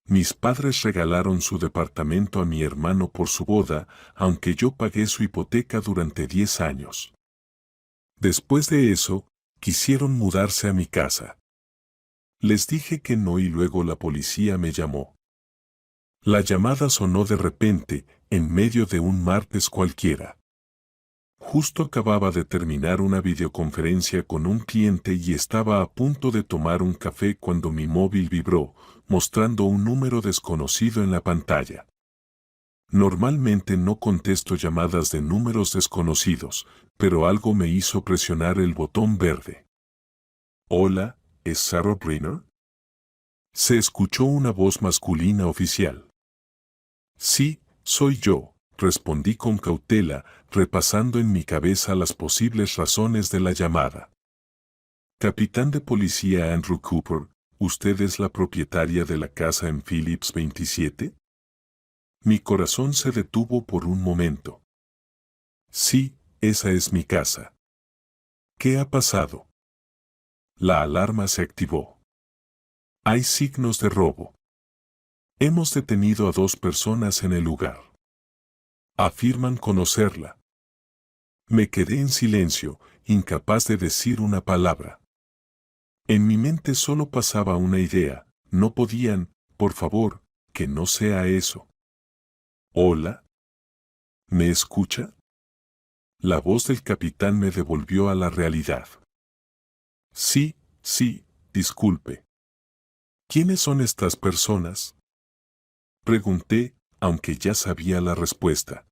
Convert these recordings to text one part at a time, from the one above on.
Mis padres regalaron su departamento a mi hermano por su boda, aunque yo pagué su hipoteca durante 10 años. Después de eso, quisieron mudarse a mi casa. Les dije que no y luego la policía me llamó. La llamada sonó de repente, en medio de un martes cualquiera. Justo acababa de terminar una videoconferencia con un cliente y estaba a punto de tomar un café cuando mi móvil vibró, mostrando un número desconocido en la pantalla. Normalmente no contesto llamadas de números desconocidos, pero algo me hizo presionar el botón verde. Hola, ¿es Sarah Briner? Se escuchó una voz masculina oficial. Sí, soy yo, respondí con cautela, repasando en mi cabeza las posibles razones de la llamada. Capitán de policía Andrew Cooper, ¿usted es la propietaria de la casa en Phillips 27? Mi corazón se detuvo por un momento. Sí, esa es mi casa. ¿Qué ha pasado? La alarma se activó. Hay signos de robo. Hemos detenido a 2 personas en el lugar. Afirman conocerla. Me quedé en silencio, incapaz de decir una palabra. En mi mente solo pasaba una idea, no podían, por favor, que no sea eso. ¿Hola? ¿Me escucha? La voz del capitán me devolvió a la realidad. Sí, sí, disculpe. ¿Quiénes son estas personas? Pregunté, aunque ya sabía la respuesta.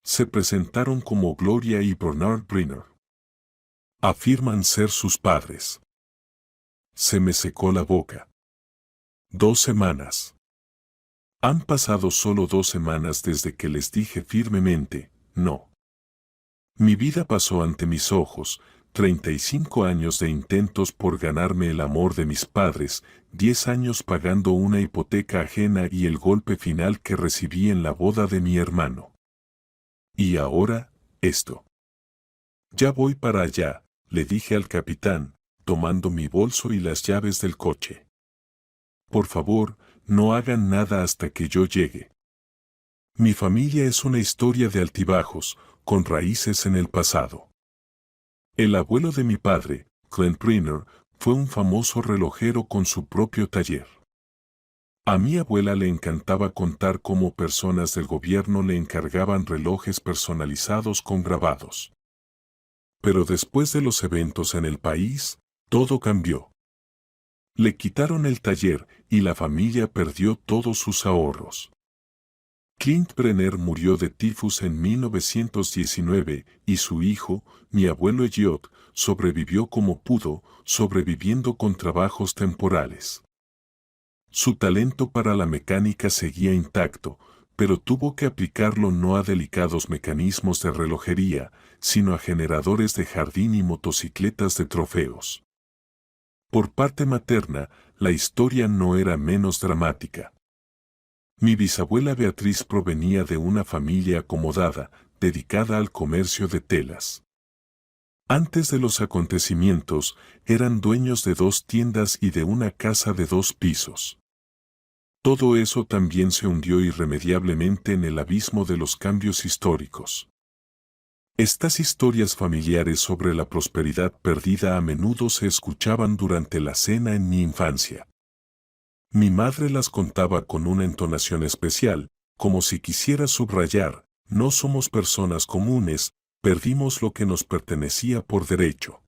Se presentaron como Gloria y Bernard Briner. Afirman ser sus padres. Se me secó la boca. 2 semanas. Han pasado solo 2 semanas desde que les dije firmemente, no. Mi vida pasó ante mis ojos, 35 años de intentos por ganarme el amor de mis padres, 10 años pagando una hipoteca ajena y el golpe final que recibí en la boda de mi hermano. Y ahora, esto. Ya voy para allá, le dije al capitán, tomando mi bolso y las llaves del coche. Por favor, no hagan nada hasta que yo llegue. Mi familia es una historia de altibajos, con raíces en el pasado. El abuelo de mi padre, Clint Briner, fue un famoso relojero con su propio taller. A mi abuela le encantaba contar cómo personas del gobierno le encargaban relojes personalizados con grabados. Pero después de los eventos en el país, todo cambió. Le quitaron el taller y la familia perdió todos sus ahorros. Clint Brenner murió de tifus en 1919 y su hijo, mi abuelo Elliot, sobrevivió como pudo, sobreviviendo con trabajos temporales. Su talento para la mecánica seguía intacto, pero tuvo que aplicarlo no a delicados mecanismos de relojería, sino a generadores de jardín y motocicletas de trofeos. Por parte materna, la historia no era menos dramática. Mi bisabuela Beatriz provenía de una familia acomodada, dedicada al comercio de telas. Antes de los acontecimientos, eran dueños de 2 tiendas y de una casa de 2 pisos. Todo eso también se hundió irremediablemente en el abismo de los cambios históricos. Estas historias familiares sobre la prosperidad perdida a menudo se escuchaban durante la cena en mi infancia. Mi madre las contaba con una entonación especial, como si quisiera subrayar, no somos personas comunes, perdimos lo que nos pertenecía por derecho.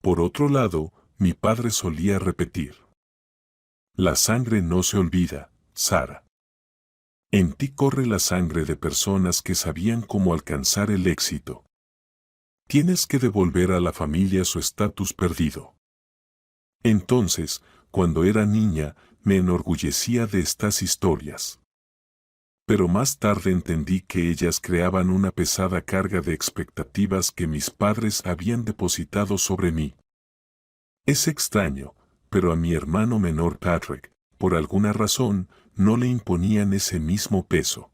Por otro lado, mi padre solía repetir: la sangre no se olvida, Sara. En ti corre la sangre de personas que sabían cómo alcanzar el éxito. Tienes que devolver a la familia su estatus perdido. Entonces, cuando era niña, me enorgullecía de estas historias. Pero más tarde entendí que ellas creaban una pesada carga de expectativas que mis padres habían depositado sobre mí. Es extraño, pero a mi hermano menor Patrick, por alguna razón, no le imponían ese mismo peso.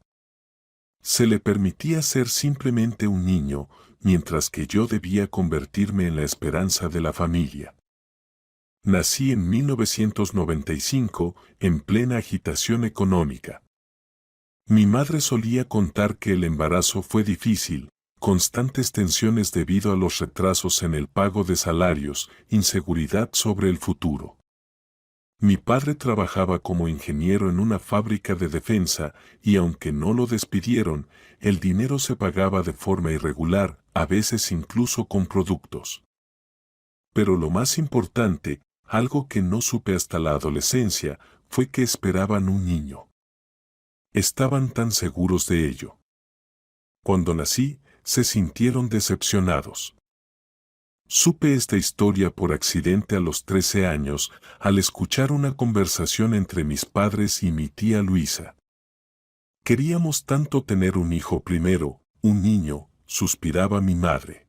Se le permitía ser simplemente un niño, mientras que yo debía convertirme en la esperanza de la familia. Nací en 1995, en plena agitación económica. Mi madre solía contar que el embarazo fue difícil, constantes tensiones debido a los retrasos en el pago de salarios, inseguridad sobre el futuro. Mi padre trabajaba como ingeniero en una fábrica de defensa y aunque no lo despidieron, el dinero se pagaba de forma irregular, a veces incluso con productos. Pero lo más importante, algo que no supe hasta la adolescencia, fue que esperaban un niño. Estaban tan seguros de ello. Cuando nací, se sintieron decepcionados. Supe esta historia por accidente a los 13 años, al escuchar una conversación entre mis padres y mi tía Luisa. Queríamos tanto tener un hijo primero, un niño, suspiraba mi madre.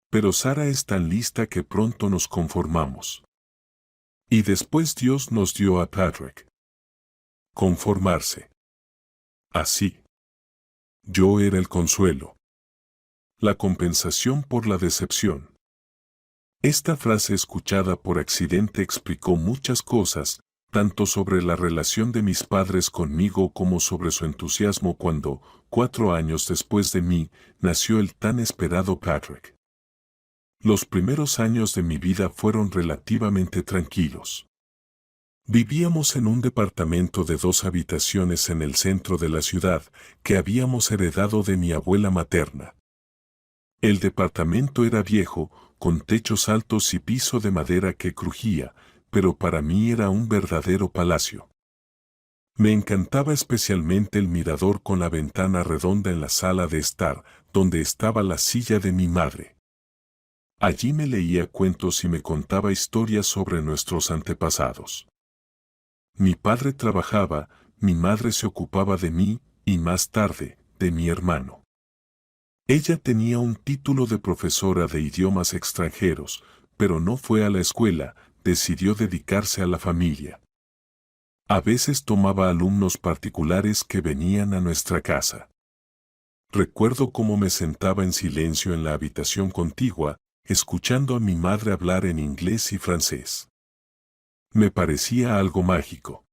Pero Sara es tan lista que pronto nos conformamos. Y después Dios nos dio a Patrick. Conformarse. Así. Yo era el consuelo. La compensación por la decepción. Esta frase escuchada por accidente explicó muchas cosas, tanto sobre la relación de mis padres conmigo como sobre su entusiasmo cuando, 4 años después de mí, nació el tan esperado Patrick. Los primeros años de mi vida fueron relativamente tranquilos. Vivíamos en un departamento de 2 habitaciones en el centro de la ciudad que habíamos heredado de mi abuela materna. El departamento era viejo, con techos altos y piso de madera que crujía, pero para mí era un verdadero palacio. Me encantaba especialmente el mirador con la ventana redonda en la sala de estar, donde estaba la silla de mi madre. Allí me leía cuentos y me contaba historias sobre nuestros antepasados. Mi padre trabajaba, mi madre se ocupaba de mí, y más tarde, de mi hermano. Ella tenía un título de profesora de idiomas extranjeros, pero no fue a la escuela, decidió dedicarse a la familia. A veces tomaba alumnos particulares que venían a nuestra casa. Recuerdo cómo me sentaba en silencio en la habitación contigua, escuchando a mi madre hablar en inglés y francés. Me parecía algo mágico.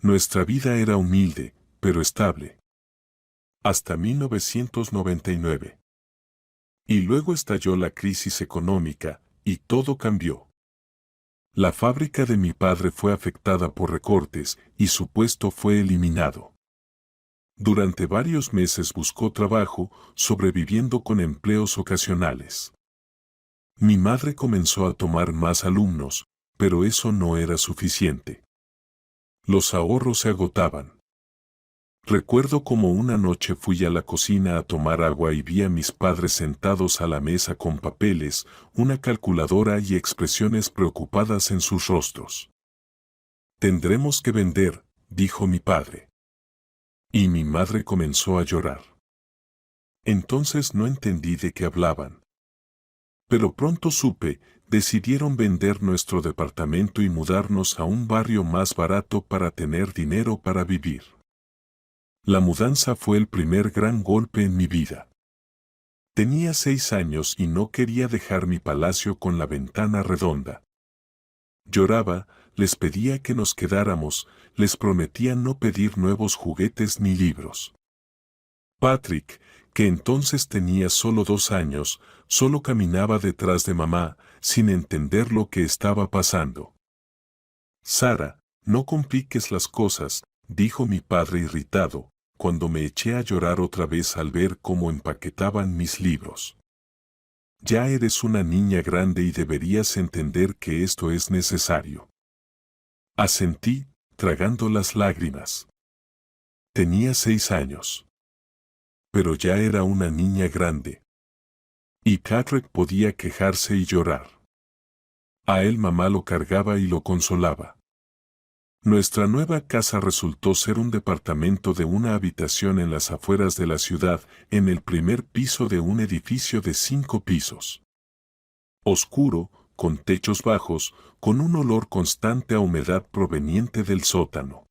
Nuestra vida era humilde, pero estable. Hasta 1999. Y luego estalló la crisis económica, y todo cambió. La fábrica de mi padre fue afectada por recortes, y su puesto fue eliminado. Durante varios meses buscó trabajo, sobreviviendo con empleos ocasionales. Mi madre comenzó a tomar más alumnos, pero eso no era suficiente. Los ahorros se agotaban. Recuerdo cómo una noche fui a la cocina a tomar agua y vi a mis padres sentados a la mesa con papeles, una calculadora y expresiones preocupadas en sus rostros. «Tendremos que vender», dijo mi padre. Y mi madre comenzó a llorar. Entonces no entendí de qué hablaban. Pero pronto supe, decidieron vender nuestro departamento y mudarnos a un barrio más barato para tener dinero para vivir. La mudanza fue el primer gran golpe en mi vida. Tenía 6 años y no quería dejar mi palacio con la ventana redonda. Lloraba, les pedía que nos quedáramos, les prometía no pedir nuevos juguetes ni libros. Patrick, que entonces tenía solo 2 años, solo caminaba detrás de mamá, sin entender lo que estaba pasando. «Sara, no compliques las cosas», dijo mi padre irritado, cuando me eché a llorar otra vez al ver cómo empaquetaban mis libros. «Ya eres una niña grande y deberías entender que esto es necesario». Asentí, tragando las lágrimas. Tenía 6 años. Pero ya era una niña grande. Y Patrick podía quejarse y llorar. A él mamá lo cargaba y lo consolaba. Nuestra nueva casa resultó ser un departamento de una habitación en las afueras de la ciudad, en el primer piso de un edificio de 5 pisos. Oscuro, con techos bajos, con un olor constante a humedad proveniente del sótano.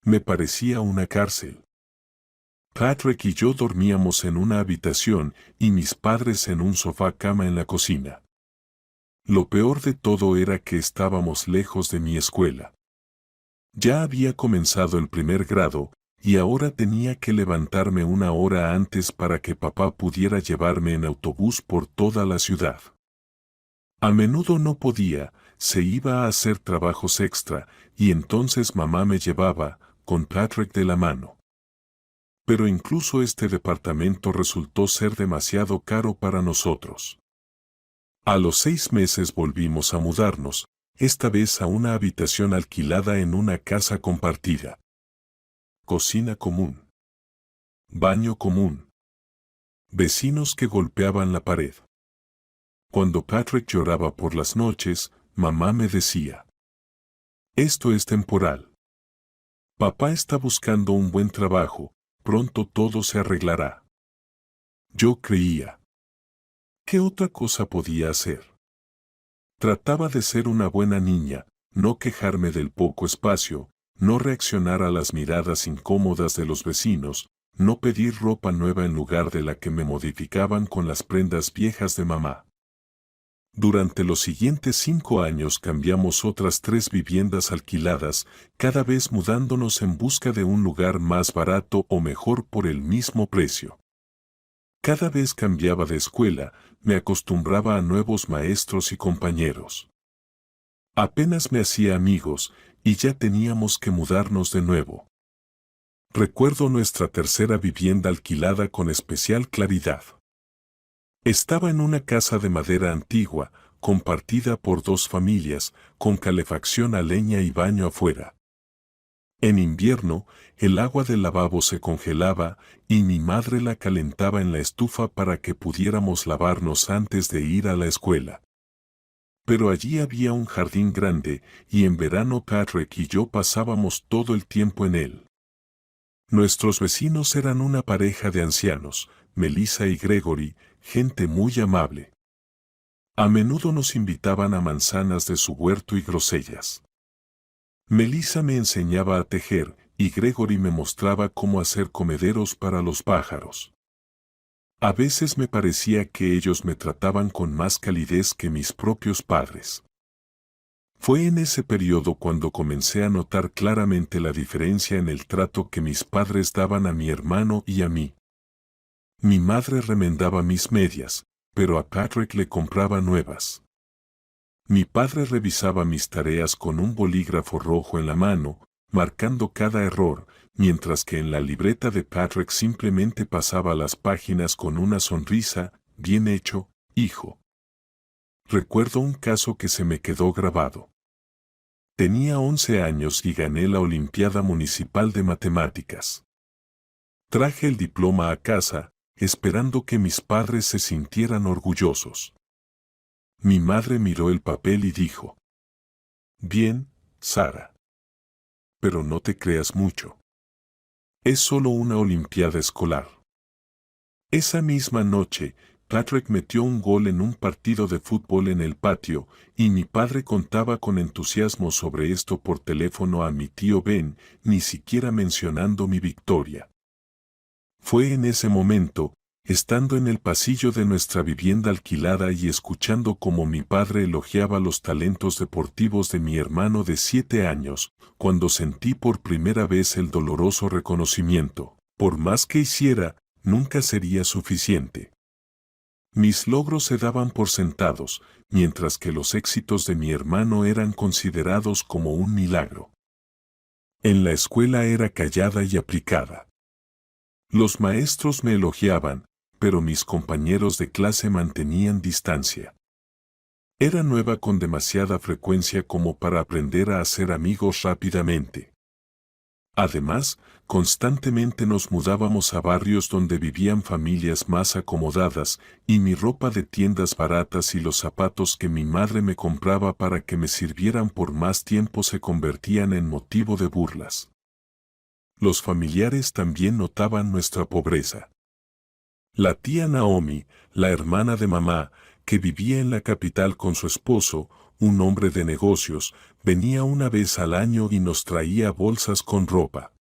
Me parecía una cárcel. Patrick y yo dormíamos en una habitación y mis padres en un sofá-cama en la cocina. Lo peor de todo era que estábamos lejos de mi escuela. Ya había comenzado el primer grado, y ahora tenía que levantarme una hora antes para que papá pudiera llevarme en autobús por toda la ciudad. A menudo no podía, se iba a hacer trabajos extra, y entonces mamá me llevaba, con Patrick de la mano. Pero incluso este departamento resultó ser demasiado caro para nosotros. A los 6 meses volvimos a mudarnos, esta vez a una habitación alquilada en una casa compartida. Cocina común. Baño común. Vecinos que golpeaban la pared. Cuando Patrick lloraba por las noches, mamá me decía: esto es temporal. Papá está buscando un buen trabajo, pronto todo se arreglará. Yo creía. ¿Qué otra cosa podía hacer? Trataba de ser una buena niña, no quejarme del poco espacio, no reaccionar a las miradas incómodas de los vecinos, no pedir ropa nueva en lugar de la que me modificaban con las prendas viejas de mamá. Durante los siguientes 5 años cambiamos otras 3 viviendas alquiladas, cada vez mudándonos en busca de un lugar más barato o mejor por el mismo precio. Cada vez cambiaba de escuela, me acostumbraba a nuevos maestros y compañeros. Apenas me hacía amigos, y ya teníamos que mudarnos de nuevo. Recuerdo nuestra tercera vivienda alquilada con especial claridad. Estaba en una casa de madera antigua, compartida por 2 familias, con calefacción a leña y baño afuera. En invierno, el agua del lavabo se congelaba y mi madre la calentaba en la estufa para que pudiéramos lavarnos antes de ir a la escuela. Pero allí había un jardín grande y en verano Patrick y yo pasábamos todo el tiempo en él. Nuestros vecinos eran una pareja de ancianos, Melissa y Gregory, gente muy amable. A menudo nos invitaban a manzanas de su huerto y grosellas. Melissa me enseñaba a tejer y Gregory me mostraba cómo hacer comederos para los pájaros. A veces me parecía que ellos me trataban con más calidez que mis propios padres. Fue en ese periodo cuando comencé a notar claramente la diferencia en el trato que mis padres daban a mi hermano y a mí. Mi madre remendaba mis medias, pero a Patrick le compraba nuevas. Mi padre revisaba mis tareas con un bolígrafo rojo en la mano, marcando cada error, mientras que en la libreta de Patrick simplemente pasaba las páginas con una sonrisa: bien hecho, hijo. Recuerdo un caso que se me quedó grabado. Tenía 11 años y gané la Olimpiada Municipal de Matemáticas. Traje el diploma a casa, esperando que mis padres se sintieran orgullosos. Mi madre miró el papel y dijo: bien, Sara. Pero no te creas mucho. Es solo una olimpiada escolar. Esa misma noche, Patrick metió un gol en un partido de fútbol en el patio, y mi padre contaba con entusiasmo sobre esto por teléfono a mi tío Ben, ni siquiera mencionando mi victoria. Fue en ese momento, estando en el pasillo de nuestra vivienda alquilada y escuchando cómo mi padre elogiaba los talentos deportivos de mi hermano de 7 años, cuando sentí por primera vez el doloroso reconocimiento: por más que hiciera, nunca sería suficiente. Mis logros se daban por sentados, mientras que los éxitos de mi hermano eran considerados como un milagro. En la escuela era callada y aplicada. Los maestros me elogiaban, pero mis compañeros de clase mantenían distancia. Era nueva con demasiada frecuencia como para aprender a hacer amigos rápidamente. Además, constantemente nos mudábamos a barrios donde vivían familias más acomodadas, y mi ropa de tiendas baratas y los zapatos que mi madre me compraba para que me sirvieran por más tiempo se convertían en motivo de burlas. Los familiares también notaban nuestra pobreza. La tía Naomi, la hermana de mamá, que vivía en la capital con su esposo, un hombre de negocios, venía una vez al año y nos traía bolsas con ropa.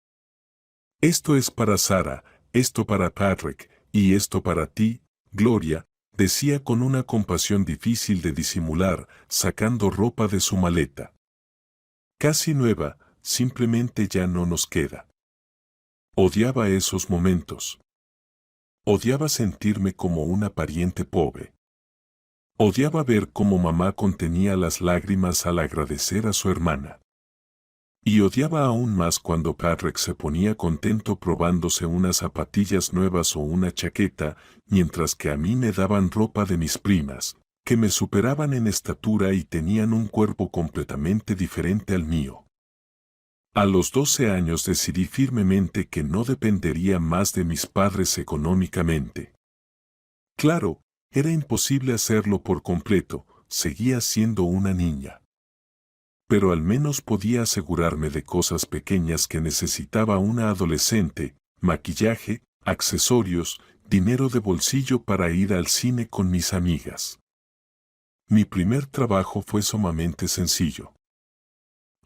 Esto es para Sara, esto para Patrick, y esto para ti, Gloria, decía con una compasión difícil de disimular, sacando ropa de su maleta. Casi nueva, simplemente ya no nos queda. Odiaba esos momentos. Odiaba sentirme como una pariente pobre. Odiaba ver cómo mamá contenía las lágrimas al agradecer a su hermana. Y odiaba aún más cuando Patrick se ponía contento probándose unas zapatillas nuevas o una chaqueta, mientras que a mí me daban ropa de mis primas, que me superaban en estatura y tenían un cuerpo completamente diferente al mío. A los 12 años decidí firmemente que no dependería más de mis padres económicamente. Claro, era imposible hacerlo por completo, seguía siendo una niña. Pero al menos podía asegurarme de cosas pequeñas que necesitaba una adolescente: maquillaje, accesorios, dinero de bolsillo para ir al cine con mis amigas. Mi primer trabajo fue sumamente sencillo.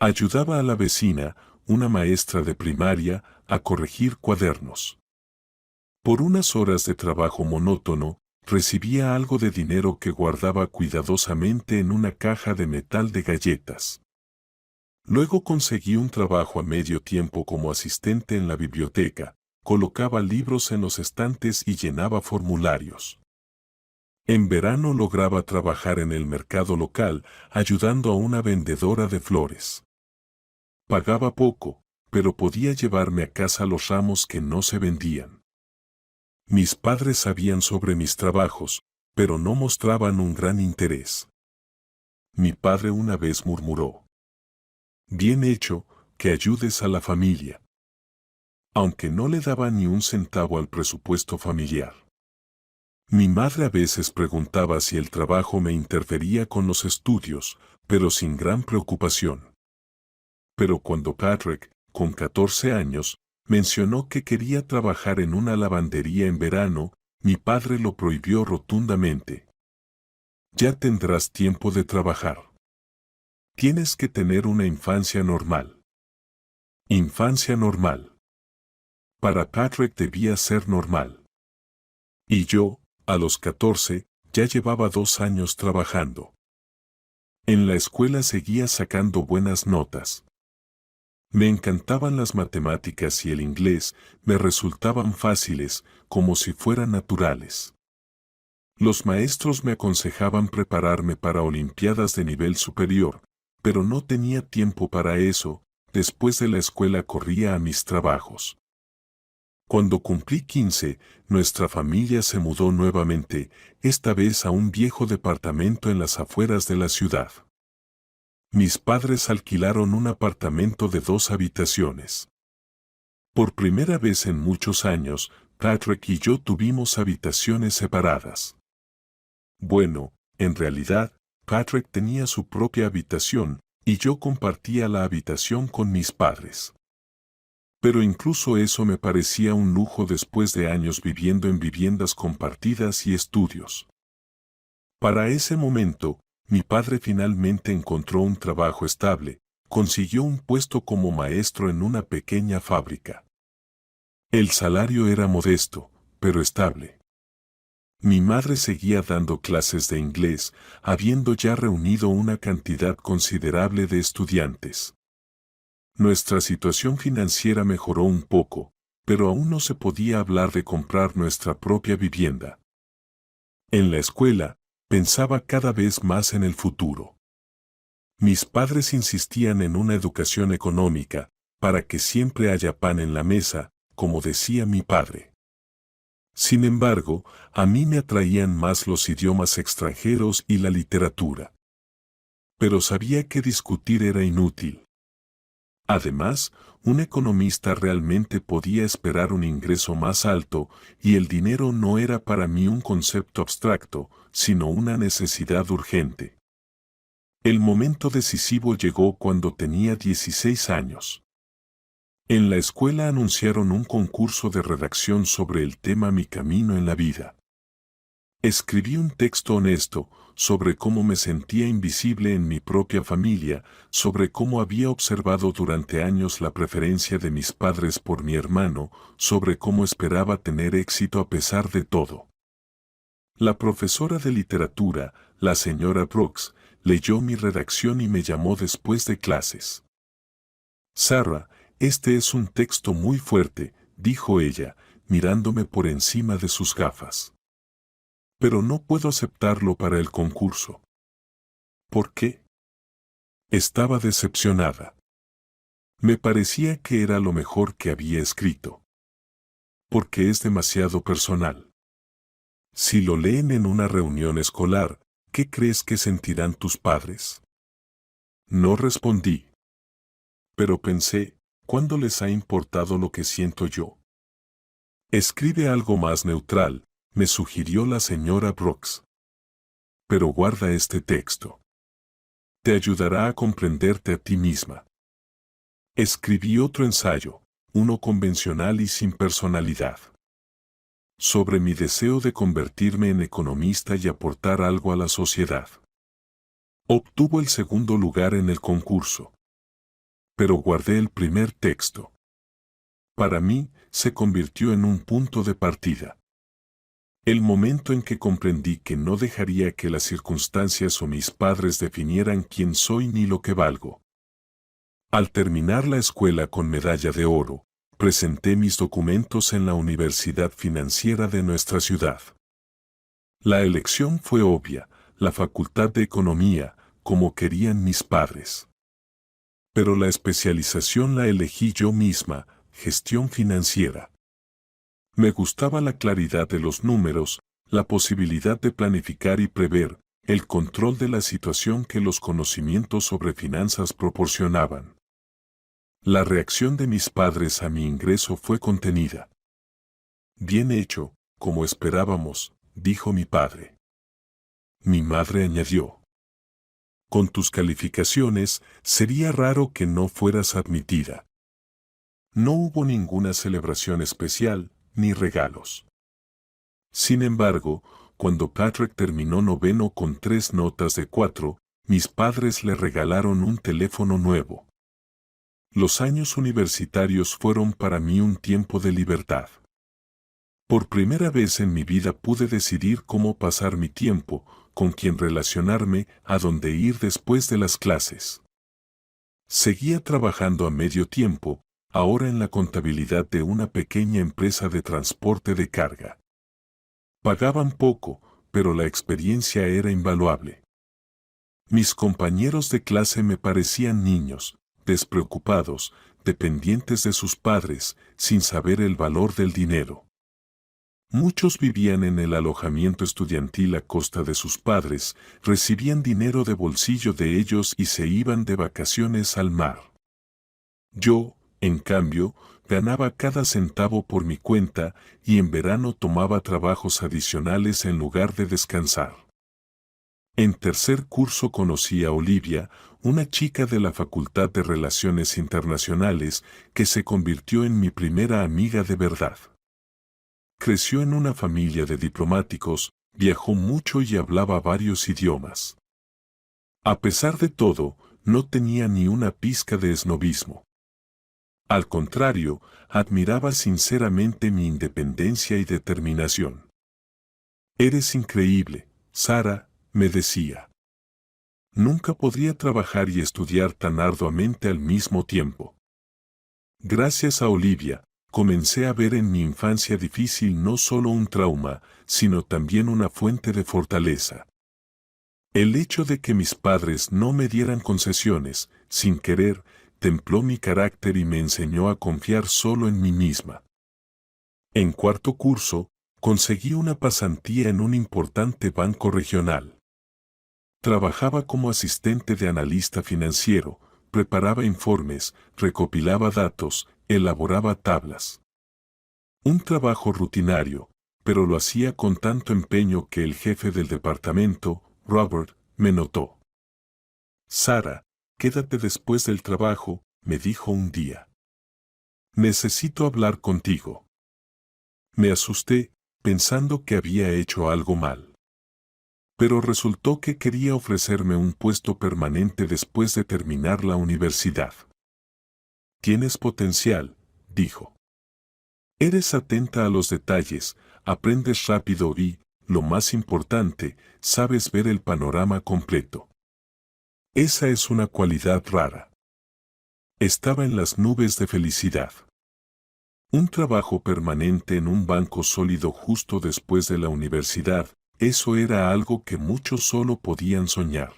Ayudaba a la vecina, una maestra de primaria, a corregir cuadernos. Por unas horas de trabajo monótono, recibía algo de dinero que guardaba cuidadosamente en una caja de metal de galletas. Luego conseguí un trabajo a medio tiempo como asistente en la biblioteca, colocaba libros en los estantes y llenaba formularios. En verano lograba trabajar en el mercado local, ayudando a una vendedora de flores. Pagaba poco, pero podía llevarme a casa los ramos que no se vendían. Mis padres sabían sobre mis trabajos, pero no mostraban un gran interés. Mi padre una vez murmuró: «Bien hecho, que ayudes a la familia», aunque no le daba ni un centavo al presupuesto familiar. Mi madre a veces preguntaba si el trabajo me interfería con los estudios, pero sin gran preocupación. Pero cuando Patrick, con 14 años, mencionó que quería trabajar en una lavandería en verano, mi padre lo prohibió rotundamente. «Ya tendrás tiempo de trabajar. Tienes que tener una infancia normal». Infancia normal. Para Patrick debía ser normal. Y yo, a los 14, ya llevaba 2 años trabajando. En la escuela seguía sacando buenas notas. Me encantaban las matemáticas y el inglés, me resultaban fáciles, como si fueran naturales. Los maestros me aconsejaban prepararme para olimpiadas de nivel superior, pero no tenía tiempo para eso. Después de la escuela corría a mis trabajos. Cuando cumplí 15, nuestra familia se mudó nuevamente, esta vez a un viejo departamento en las afueras de la ciudad. Mis padres alquilaron un apartamento de 2 habitaciones. Por primera vez en muchos años, Patrick y yo tuvimos habitaciones separadas. Bueno, en realidad, Patrick tenía su propia habitación, y yo compartía la habitación con mis padres. Pero incluso eso me parecía un lujo después de años viviendo en viviendas compartidas y estudios. Para ese momento, mi padre finalmente encontró un trabajo estable, consiguió un puesto como maestro en una pequeña fábrica. El salario era modesto, pero estable. Mi madre seguía dando clases de inglés, habiendo ya reunido una cantidad considerable de estudiantes. Nuestra situación financiera mejoró un poco, pero aún no se podía hablar de comprar nuestra propia vivienda. En la escuela, pensaba cada vez más en el futuro. Mis padres insistían en una educación económica, para que siempre haya pan en la mesa, como decía mi padre. Sin embargo, a mí me atraían más los idiomas extranjeros y la literatura. Pero sabía que discutir era inútil. Además, un economista realmente podía esperar un ingreso más alto, y el dinero no era para mí un concepto abstracto, sino una necesidad urgente. El momento decisivo llegó cuando tenía 16 años. En la escuela anunciaron un concurso de redacción sobre el tema Mi camino en la vida. Escribí un texto honesto sobre cómo me sentía invisible en mi propia familia, sobre cómo había observado durante años la preferencia de mis padres por mi hermano, sobre cómo esperaba tener éxito a pesar de todo. La profesora de literatura, la señora Brooks, leyó mi redacción y me llamó después de clases. Sarah, este es un texto muy fuerte, dijo ella, mirándome por encima de sus gafas. Pero no puedo aceptarlo para el concurso. ¿Por qué? Estaba decepcionada. Me parecía que era lo mejor que había escrito. Porque es demasiado personal. Si lo leen en una reunión escolar, ¿qué crees que sentirán tus padres? No respondí. Pero pensé, ¿cuándo les ha importado lo que siento yo? Escribe algo más neutral, me sugirió la señora Brooks. Pero guarda este texto. Te ayudará a comprenderte a ti misma. Escribí otro ensayo, uno convencional y sin personalidad. Sobre mi deseo de convertirme en economista y aportar algo a la sociedad. Obtuvo el segundo lugar en el concurso. Pero guardé el primer texto. Para mí, se convirtió en un punto de partida. El momento en que comprendí que no dejaría que las circunstancias o mis padres definieran quién soy ni lo que valgo. Al terminar la escuela con medalla de oro, presenté mis documentos en la Universidad Financiera de nuestra ciudad. La elección fue obvia, la Facultad de Economía, como querían mis padres. Pero la especialización la elegí yo misma, gestión financiera. Me gustaba la claridad de los números, la posibilidad de planificar y prever, el control de la situación que los conocimientos sobre finanzas proporcionaban. La reacción de mis padres a mi ingreso fue contenida. Bien hecho, como esperábamos, dijo mi padre. Mi madre añadió. Con tus calificaciones, sería raro que no fueras admitida. No hubo ninguna celebración especial, ni regalos. Sin embargo, cuando Patrick terminó noveno con 3 notas de 4, mis padres le regalaron un teléfono nuevo. Los años universitarios fueron para mí un tiempo de libertad. Por primera vez en mi vida pude decidir cómo pasar mi tiempo, con quién relacionarme, a dónde ir después de las clases. Seguía trabajando a medio tiempo, ahora en la contabilidad de una pequeña empresa de transporte de carga. Pagaban poco, pero la experiencia era invaluable. Mis compañeros de clase me parecían niños, despreocupados, dependientes de sus padres, sin saber el valor del dinero. Muchos vivían en el alojamiento estudiantil a costa de sus padres, recibían dinero de bolsillo de ellos y se iban de vacaciones al mar. Yo, en cambio, ganaba cada centavo por mi cuenta y en verano tomaba trabajos adicionales en lugar de descansar. En tercer curso conocí a Olivia, una chica de la Facultad de Relaciones Internacionales que se convirtió en mi primera amiga de verdad. Creció en una familia de diplomáticos, viajó mucho y hablaba varios idiomas. A pesar de todo, no tenía ni una pizca de esnobismo. Al contrario, admiraba sinceramente mi independencia y determinación. Eres increíble, Sara, me decía. Nunca podría trabajar y estudiar tan arduamente al mismo tiempo. Gracias a Olivia, comencé a ver en mi infancia difícil no solo un trauma, sino también una fuente de fortaleza. El hecho de que mis padres no me dieran concesiones, sin querer, templó mi carácter y me enseñó a confiar solo en mí misma. En cuarto curso, conseguí una pasantía en un importante banco regional. Trabajaba como asistente de analista financiero, preparaba informes, recopilaba datos, elaboraba tablas. Un trabajo rutinario, pero lo hacía con tanto empeño que el jefe del departamento, Robert, me notó. Sara, quédate después del trabajo, me dijo un día. Necesito hablar contigo. Me asusté, pensando que había hecho algo mal. Pero resultó que quería ofrecerme un puesto permanente después de terminar la universidad. Tienes potencial, dijo. Eres atenta a los detalles, aprendes rápido y, lo más importante, sabes ver el panorama completo. Esa es una cualidad rara. Estaba en las nubes de felicidad. Un trabajo permanente en un banco sólido justo después de la universidad, eso era algo que muchos solo podían soñar.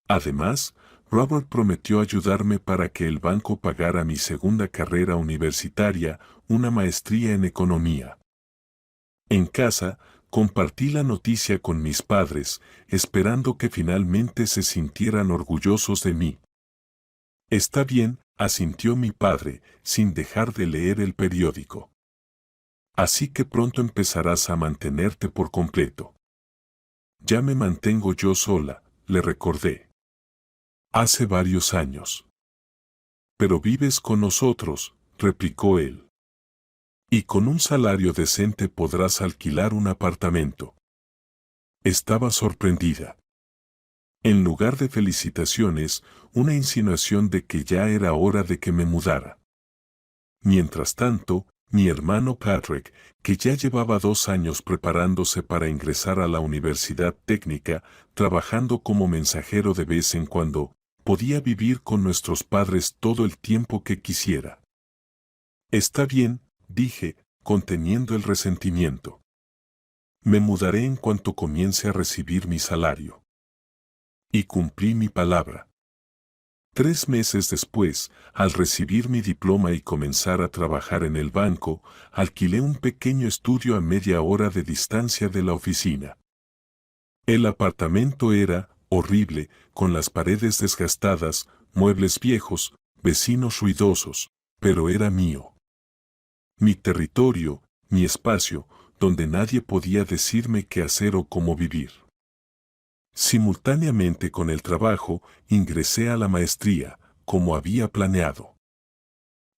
Además, Robert prometió ayudarme para que el banco pagara mi segunda carrera universitaria, una maestría en economía. En casa, compartí la noticia con mis padres, esperando que finalmente se sintieran orgullosos de mí. Está bien, asintió mi padre, sin dejar de leer el periódico. Así que pronto empezarás a mantenerte por completo. Ya me mantengo yo sola, le recordé. Hace varios años. Pero vives con nosotros, replicó él. Y con un salario decente podrás alquilar un apartamento. Estaba sorprendida. En lugar de felicitaciones, una insinuación de que ya era hora de que me mudara. Mientras tanto, mi hermano Patrick, que ya llevaba 2 años preparándose para ingresar a la universidad técnica, trabajando como mensajero de vez en cuando, podía vivir con nuestros padres todo el tiempo que quisiera. Está bien, dije, conteniendo el resentimiento. Me mudaré en cuanto comience a recibir mi salario. Y cumplí mi palabra. 3 meses después, al recibir mi diploma y comenzar a trabajar en el banco, alquilé un pequeño estudio a media hora de distancia de la oficina. El apartamento era horrible, con las paredes desgastadas, muebles viejos, vecinos ruidosos, pero era mío. Mi territorio, mi espacio, donde nadie podía decirme qué hacer o cómo vivir. Simultáneamente con el trabajo, ingresé a la maestría, como había planeado.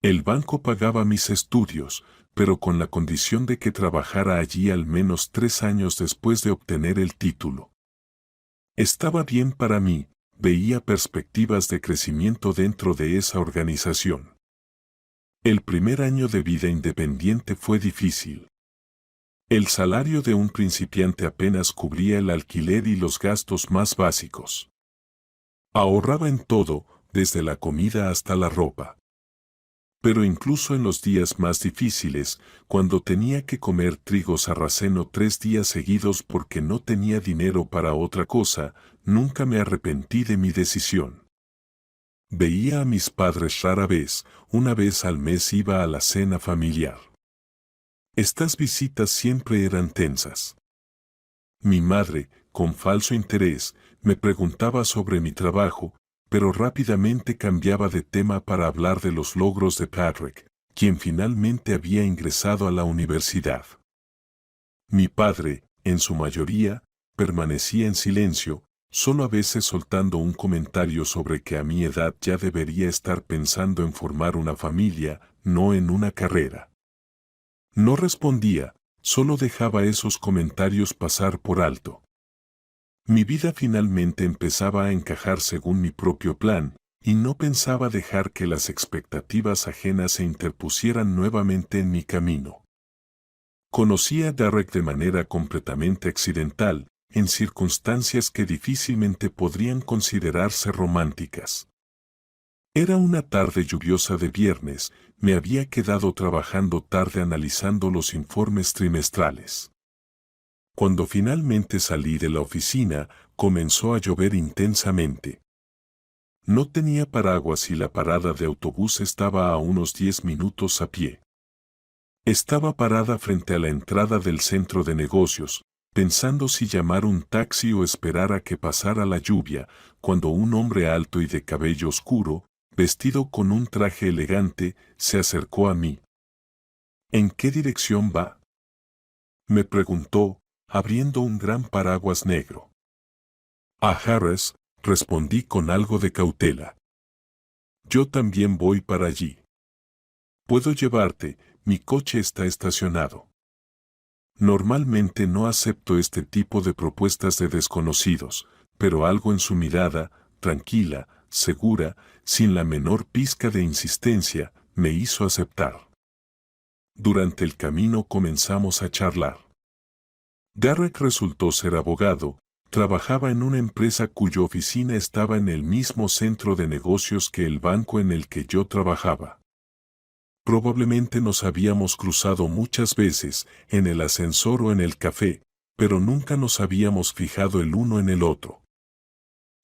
El banco pagaba mis estudios, pero con la condición de que trabajara allí al menos 3 años después de obtener el título. Estaba bien para mí, veía perspectivas de crecimiento dentro de esa organización. El primer año de vida independiente fue difícil. El salario de un principiante apenas cubría el alquiler y los gastos más básicos. Ahorraba en todo, desde la comida hasta la ropa. Pero incluso en los días más difíciles, cuando tenía que comer trigo sarraceno 3 días seguidos porque no tenía dinero para otra cosa, nunca me arrepentí de mi decisión. Veía a mis padres rara vez, una vez al mes iba a la cena familiar. Estas visitas siempre eran tensas. Mi madre, con falso interés, me preguntaba sobre mi trabajo, pero rápidamente cambiaba de tema para hablar de los logros de Patrick, quien finalmente había ingresado a la universidad. Mi padre, en su mayoría, permanecía en silencio, solo a veces soltando un comentario sobre que a mi edad ya debería estar pensando en formar una familia, no en una carrera. No respondía, solo dejaba esos comentarios pasar por alto. Mi vida finalmente empezaba a encajar según mi propio plan, y no pensaba dejar que las expectativas ajenas se interpusieran nuevamente en mi camino. Conocí a Derek de manera completamente accidental, en circunstancias que difícilmente podrían considerarse románticas. Era una tarde lluviosa de viernes, me había quedado trabajando tarde analizando los informes trimestrales. Cuando finalmente salí de la oficina, comenzó a llover intensamente. No tenía paraguas y la parada de autobús estaba a unos 10 minutos a pie. Estaba parada frente a la entrada del centro de negocios, pensando si llamar un taxi o esperar a que pasara la lluvia, cuando un hombre alto y de cabello oscuro, vestido con un traje elegante, se acercó a mí. ¿En qué dirección va?, me preguntó, abriendo un gran paraguas negro. A Harris, respondí con algo de cautela. Yo también voy para allí. Puedo llevarte, mi coche está estacionado. Normalmente no acepto este tipo de propuestas de desconocidos, pero algo en su mirada, tranquila, segura, sin la menor pizca de insistencia, me hizo aceptar. Durante el camino comenzamos a charlar. Derek resultó ser abogado, trabajaba en una empresa cuya oficina estaba en el mismo centro de negocios que el banco en el que yo trabajaba. Probablemente nos habíamos cruzado muchas veces, en el ascensor o en el café, pero nunca nos habíamos fijado el uno en el otro.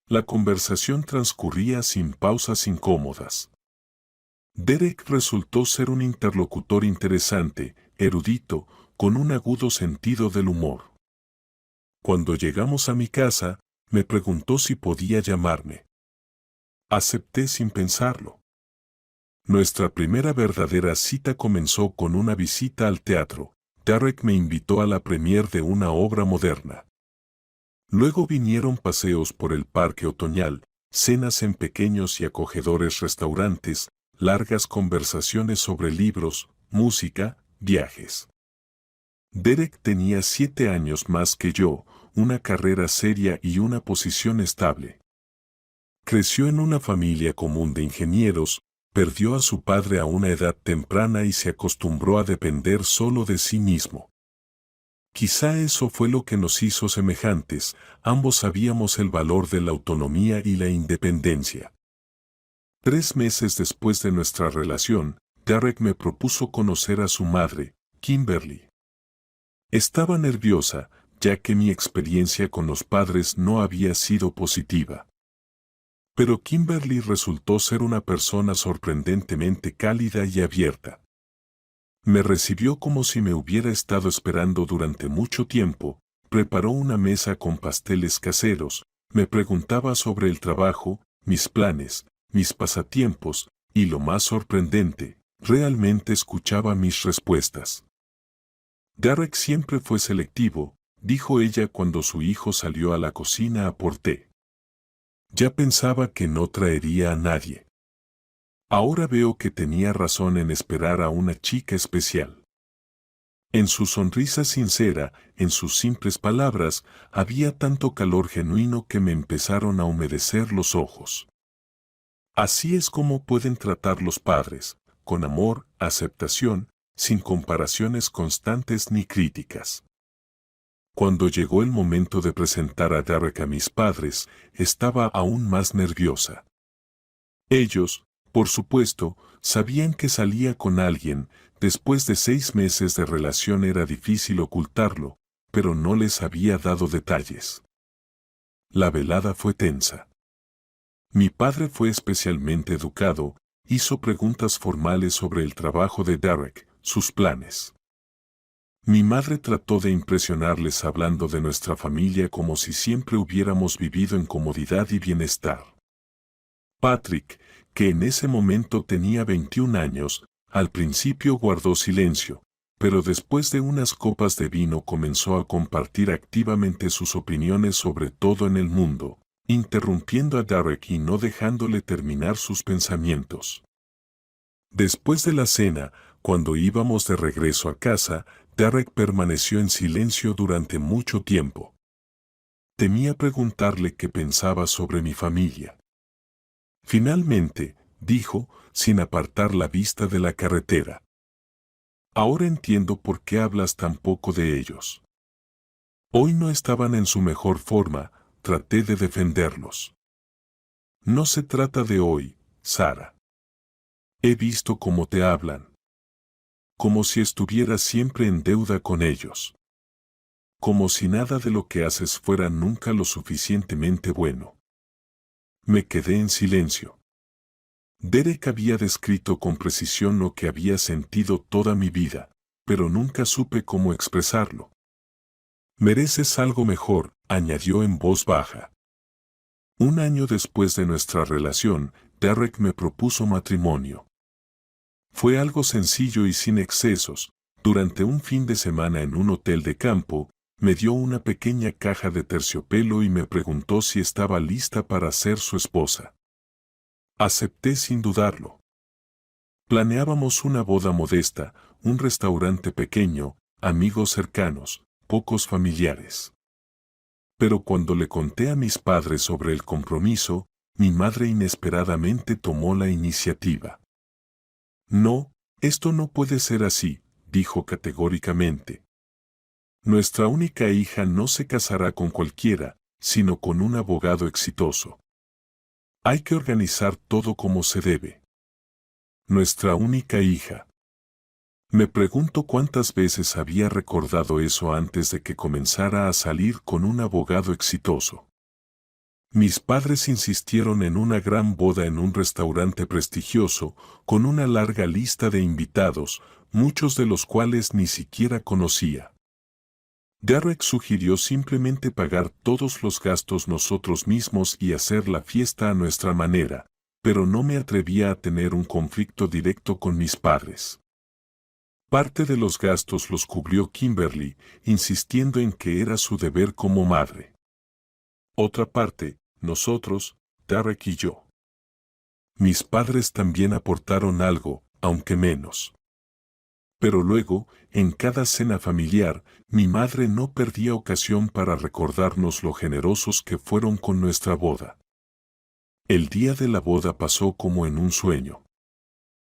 La conversación transcurría sin pausas incómodas. Derek resultó ser un interlocutor interesante, erudito, con un agudo sentido del humor. Cuando llegamos a mi casa, me preguntó si podía llamarme. Acepté sin pensarlo. Nuestra primera verdadera cita comenzó con una visita al teatro. Derek me invitó a la premier de una obra moderna. Luego vinieron paseos por el parque otoñal, cenas en pequeños y acogedores restaurantes, largas conversaciones sobre libros, música, viajes. Derek tenía 7 años más que yo, una carrera seria y una posición estable. Creció en una familia común de ingenieros, perdió a su padre a una edad temprana y se acostumbró a depender solo de sí mismo. Quizá eso fue lo que nos hizo semejantes, ambos sabíamos el valor de la autonomía y la independencia. 3 meses después de nuestra relación, Derek me propuso conocer a su madre, Kimberly. Estaba nerviosa, ya que mi experiencia con los padres no había sido positiva. Pero Kimberly resultó ser una persona sorprendentemente cálida y abierta. Me recibió como si me hubiera estado esperando durante mucho tiempo, preparó una mesa con pasteles caseros, me preguntaba sobre el trabajo, mis planes, mis pasatiempos, y lo más sorprendente, realmente escuchaba mis respuestas. Derek siempre fue selectivo, dijo ella cuando su hijo salió a la cocina a por té. Ya pensaba que no traería a nadie. Ahora veo que tenía razón en esperar a una chica especial. En su sonrisa sincera, en sus simples palabras, había tanto calor genuino que me empezaron a humedecer los ojos. Así es como pueden tratar los padres, con amor, aceptación, sin comparaciones constantes ni críticas. Cuando llegó el momento de presentar a Derek a mis padres, estaba aún más nerviosa. Ellos, por supuesto, sabían que salía con alguien, después de 6 meses de relación era difícil ocultarlo, pero no les había dado detalles. La velada fue tensa. Mi padre fue especialmente educado, hizo preguntas formales sobre el trabajo de Derek, sus planes. Mi madre trató de impresionarles hablando de nuestra familia como si siempre hubiéramos vivido en comodidad y bienestar. Patrick, que en ese momento tenía 21 años, al principio guardó silencio, pero después de unas copas de vino comenzó a compartir activamente sus opiniones sobre todo en el mundo, interrumpiendo a Derek y no dejándole terminar sus pensamientos. Después de la cena, cuando íbamos de regreso a casa, Derek permaneció en silencio durante mucho tiempo. Temía preguntarle qué pensaba sobre mi familia. Finalmente, dijo, sin apartar la vista de la carretera. Ahora entiendo por qué hablas tan poco de ellos. Hoy no estaban en su mejor forma, traté de defenderlos. No se trata de hoy, Sara. He visto cómo te hablan. Como si estuvieras siempre en deuda con ellos. Como si nada de lo que haces fuera nunca lo suficientemente bueno. Me quedé en silencio. Derek había descrito con precisión lo que había sentido toda mi vida, pero nunca supe cómo expresarlo. Mereces algo mejor, añadió en voz baja. 1 año después de nuestra relación, Derek me propuso matrimonio. Fue algo sencillo y sin excesos. Durante un fin de semana en un hotel de campo, me dio una pequeña caja de terciopelo y me preguntó si estaba lista para ser su esposa. Acepté sin dudarlo. Planeábamos una boda modesta, un restaurante pequeño, amigos cercanos, pocos familiares. Pero cuando le conté a mis padres sobre el compromiso, mi madre inesperadamente tomó la iniciativa. No, esto no puede ser así, dijo categóricamente. Nuestra única hija no se casará con cualquiera, sino con un abogado exitoso. Hay que organizar todo como se debe. Nuestra única hija. Me pregunto cuántas veces había recordado eso antes de que comenzara a salir con un abogado exitoso. Mis padres insistieron en una gran boda en un restaurante prestigioso, con una larga lista de invitados, muchos de los cuales ni siquiera conocía. Derek sugirió simplemente pagar todos los gastos nosotros mismos y hacer la fiesta a nuestra manera, pero no me atrevía a tener un conflicto directo con mis padres. Parte de los gastos los cubrió Kimberly, insistiendo en que era su deber como madre. Otra parte, nosotros, Derek y yo. Mis padres también aportaron algo, aunque menos. Pero luego, en cada cena familiar, mi madre no perdía ocasión para recordarnos lo generosos que fueron con nuestra boda. El día de la boda pasó como en un sueño.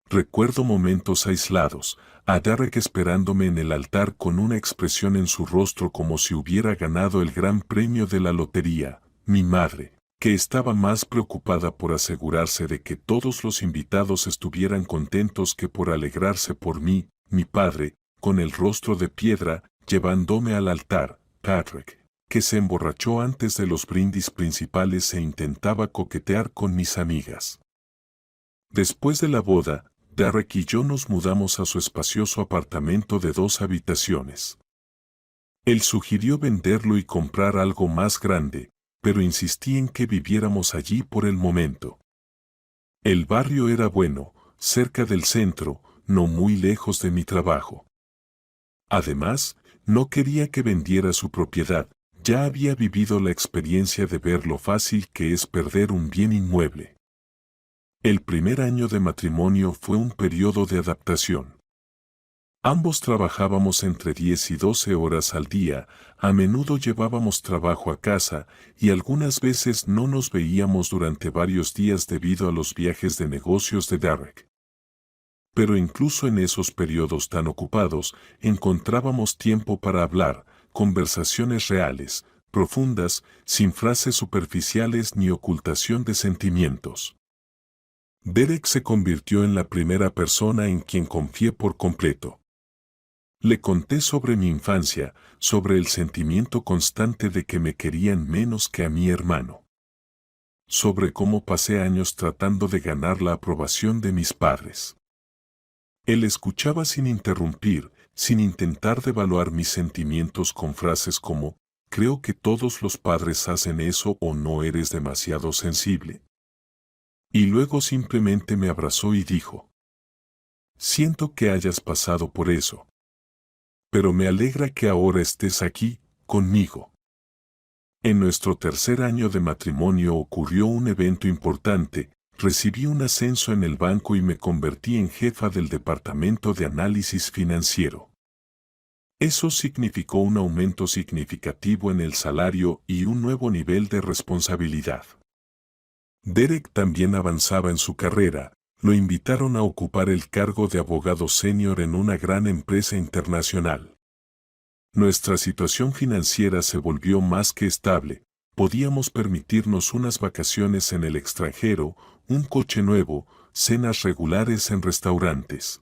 Recuerdo momentos aislados, a Derek esperándome en el altar con una expresión en su rostro como si hubiera ganado el gran premio de la lotería, mi madre, que estaba más preocupada por asegurarse de que todos los invitados estuvieran contentos que por alegrarse por mí, mi padre, con el rostro de piedra, llevándome al altar, Patrick, que se emborrachó antes de los brindis principales e intentaba coquetear con mis amigas. Después de la boda, Derek y yo nos mudamos a su espacioso apartamento de 2 habitaciones. Él sugirió venderlo y comprar algo más grande, pero insistí en que viviéramos allí por el momento. El barrio era bueno, cerca del centro, no muy lejos de mi trabajo. Además, no quería que vendiera su propiedad, ya había vivido la experiencia de ver lo fácil que es perder un bien inmueble. El primer año de matrimonio fue un periodo de adaptación. Ambos trabajábamos entre 10 y 12 horas al día, a menudo llevábamos trabajo a casa y algunas veces no nos veíamos durante varios días debido a los viajes de negocios de Derek. Pero incluso en esos periodos tan ocupados, encontrábamos tiempo para hablar, conversaciones reales, profundas, sin frases superficiales ni ocultación de sentimientos. Derek se convirtió en la primera persona en quien confié por completo. Le conté sobre mi infancia, sobre el sentimiento constante de que me querían menos que a mi hermano. Sobre cómo pasé años tratando de ganar la aprobación de mis padres. Él escuchaba sin interrumpir, sin intentar devaluar mis sentimientos con frases como, creo que todos los padres hacen eso o no eres demasiado sensible. Y luego simplemente me abrazó y dijo, siento que hayas pasado por eso. Pero me alegra que ahora estés aquí, conmigo. En nuestro tercer año de matrimonio ocurrió un evento importante, recibí un ascenso en el banco y me convertí en jefa del departamento de análisis financiero. Eso significó un aumento significativo en el salario y un nuevo nivel de responsabilidad. Derek también avanzaba en su carrera, lo invitaron a ocupar el cargo de abogado senior en una gran empresa internacional. Nuestra situación financiera se volvió más que estable, podíamos permitirnos unas vacaciones en el extranjero, un coche nuevo, cenas regulares en restaurantes.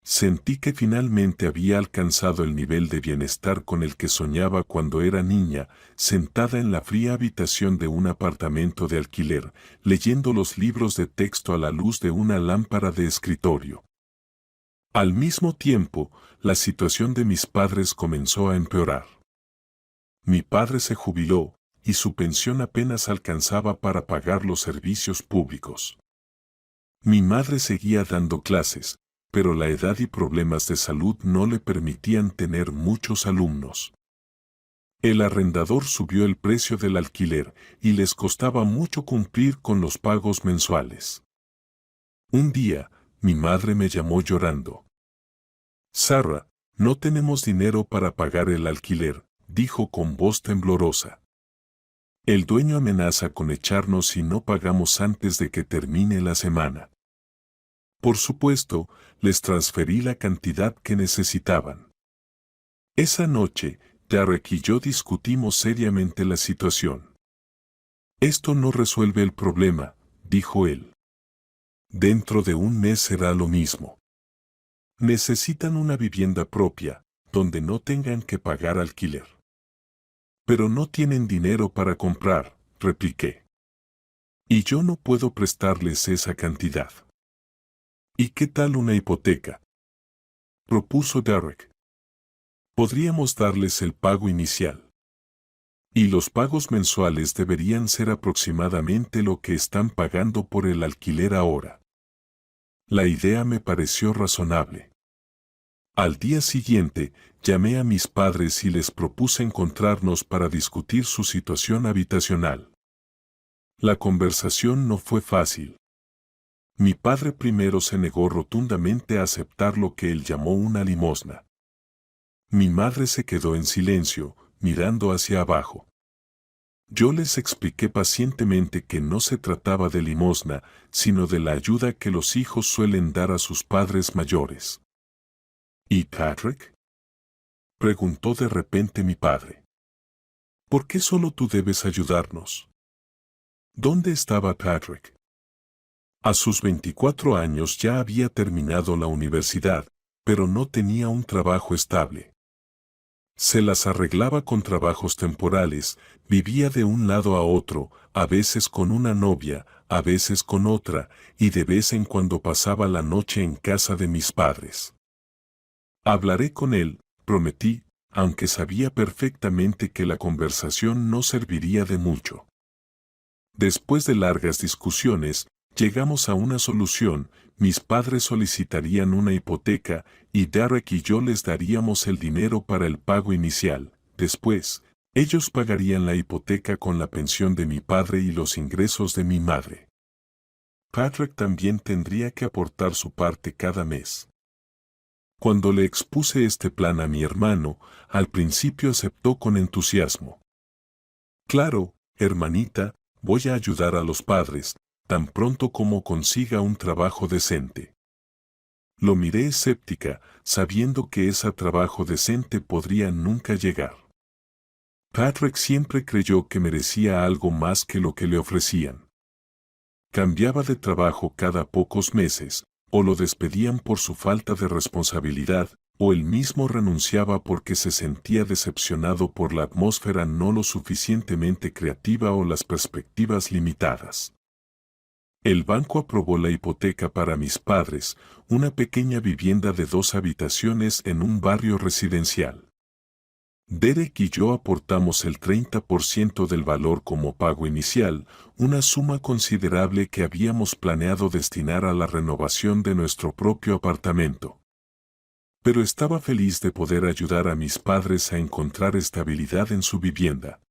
Sentí que finalmente había alcanzado el nivel de bienestar con el que soñaba cuando era niña, sentada en la fría habitación de un apartamento de alquiler, leyendo los libros de texto a la luz de una lámpara de escritorio. Al mismo tiempo, la situación de mis padres comenzó a empeorar. Mi padre se jubiló, y su pensión apenas alcanzaba para pagar los servicios públicos. Mi madre seguía dando clases, pero la edad y problemas de salud no le permitían tener muchos alumnos. El arrendador subió el precio del alquiler y les costaba mucho cumplir con los pagos mensuales. Un día, mi madre me llamó llorando. Sarah, no tenemos dinero para pagar el alquiler, dijo con voz temblorosa. El dueño amenaza con echarnos si no pagamos antes de que termine la semana. Por supuesto, les transferí la cantidad que necesitaban. Esa noche, Derek y yo discutimos seriamente la situación. Esto no resuelve el problema, dijo él. Dentro de un mes será lo mismo. Necesitan una vivienda propia, donde no tengan que pagar alquiler. Pero no tienen dinero para comprar, repliqué. Y yo no puedo prestarles esa cantidad. ¿Y qué tal una hipoteca?, propuso Derek. Podríamos darles el pago inicial. Y los pagos mensuales deberían ser aproximadamente lo que están pagando por el alquiler ahora. La idea me pareció razonable. Al día siguiente, llamé a mis padres y les propuse encontrarnos para discutir su situación habitacional. La conversación no fue fácil. Mi padre primero se negó rotundamente a aceptar lo que él llamó una limosna. Mi madre se quedó en silencio, mirando hacia abajo. Yo les expliqué pacientemente que no se trataba de limosna, sino de la ayuda que los hijos suelen dar a sus padres mayores. ¿Y Patrick?, preguntó de repente mi padre. ¿Por qué solo tú debes ayudarnos? ¿Dónde estaba Patrick? A sus 24 años ya había terminado la universidad, pero no tenía un trabajo estable. Se las arreglaba con trabajos temporales, vivía de un lado a otro, a veces con una novia, a veces con otra, y de vez en cuando pasaba la noche en casa de mis padres. Hablaré con él, prometí, aunque sabía perfectamente que la conversación no serviría de mucho. Después de largas discusiones, llegamos a una solución. Mis padres solicitarían una hipoteca y Derek y yo les daríamos el dinero para el pago inicial. Después, ellos pagarían la hipoteca con la pensión de mi padre y los ingresos de mi madre. Patrick también tendría que aportar su parte cada mes. Cuando le expuse este plan a mi hermano, al principio aceptó con entusiasmo. Claro, hermanita, voy a ayudar a los padres, tan pronto como consiga un trabajo decente. Lo miré escéptica, sabiendo que ese trabajo decente podría nunca llegar. Patrick siempre creyó que merecía algo más que lo que le ofrecían. Cambiaba de trabajo cada pocos meses, o lo despedían por su falta de responsabilidad, o él mismo renunciaba porque se sentía decepcionado por la atmósfera no lo suficientemente creativa o las perspectivas limitadas. El banco aprobó la hipoteca para mis padres, una pequeña vivienda de 2 habitaciones en un barrio residencial. Derek y yo aportamos el 30% del valor como pago inicial, una suma considerable que habíamos planeado destinar a la renovación de nuestro propio apartamento. Pero estaba feliz de poder ayudar a mis padres a encontrar estabilidad en su vivienda.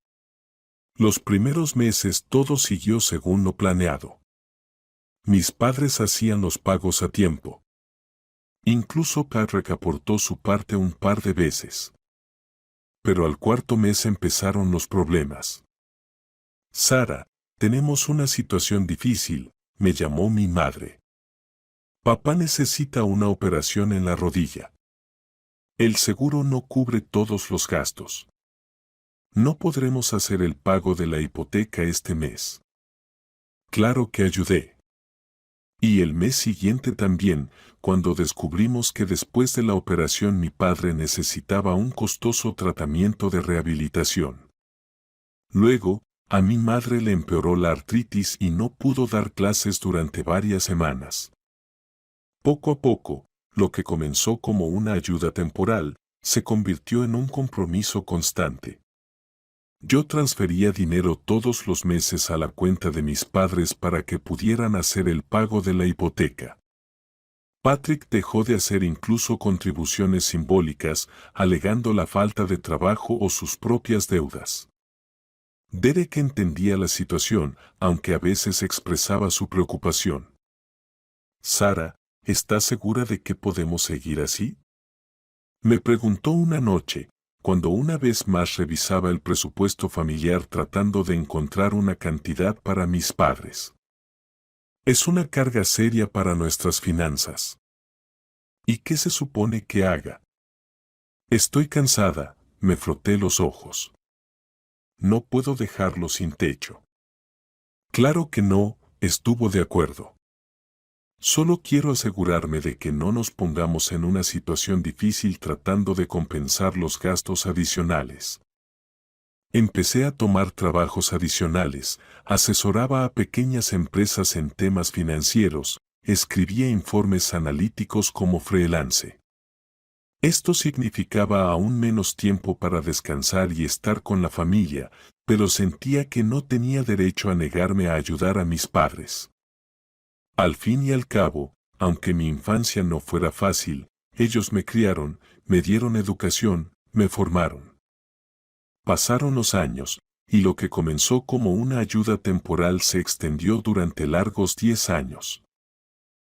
Los primeros meses todo siguió según lo planeado. Mis padres hacían los pagos a tiempo. Incluso Patrick aportó su parte un par de veces. Pero al cuarto mes empezaron los problemas. Sara, tenemos una situación difícil, me llamó mi madre. Papá necesita una operación en la rodilla. El seguro no cubre todos los gastos. No podremos hacer el pago de la hipoteca este mes. Claro que ayudé. Y el mes siguiente también, cuando descubrimos que después de la operación mi padre necesitaba un costoso tratamiento de rehabilitación. Luego, a mi madre le empeoró la artritis y no pudo dar clases durante varias semanas. Poco a poco, lo que comenzó como una ayuda temporal, se convirtió en un compromiso constante. Yo transfería dinero todos los meses a la cuenta de mis padres para que pudieran hacer el pago de la hipoteca. Patrick dejó de hacer incluso contribuciones simbólicas, alegando la falta de trabajo o sus propias deudas. Derek entendía la situación, aunque a veces expresaba su preocupación. Sara, ¿estás segura de que podemos seguir así?, me preguntó una noche, cuando una vez más revisaba el presupuesto familiar tratando de encontrar una cantidad para mis padres. Es una carga seria para nuestras finanzas. ¿Y qué se supone que haga? Estoy cansada, me froté los ojos. No puedo dejarlo sin techo. Claro que no, estuvo de acuerdo. Solo quiero asegurarme de que no nos pongamos en una situación difícil tratando de compensar los gastos adicionales. Empecé a tomar trabajos adicionales, asesoraba a pequeñas empresas en temas financieros, escribía informes analíticos como freelance. Esto significaba aún menos tiempo para descansar y estar con la familia, pero sentía que no tenía derecho a negarme a ayudar a mis padres. Al fin y al cabo, aunque mi infancia no fuera fácil, ellos me criaron, me dieron educación, me formaron. Pasaron los años, y lo que comenzó como una ayuda temporal se extendió durante largos 10 años.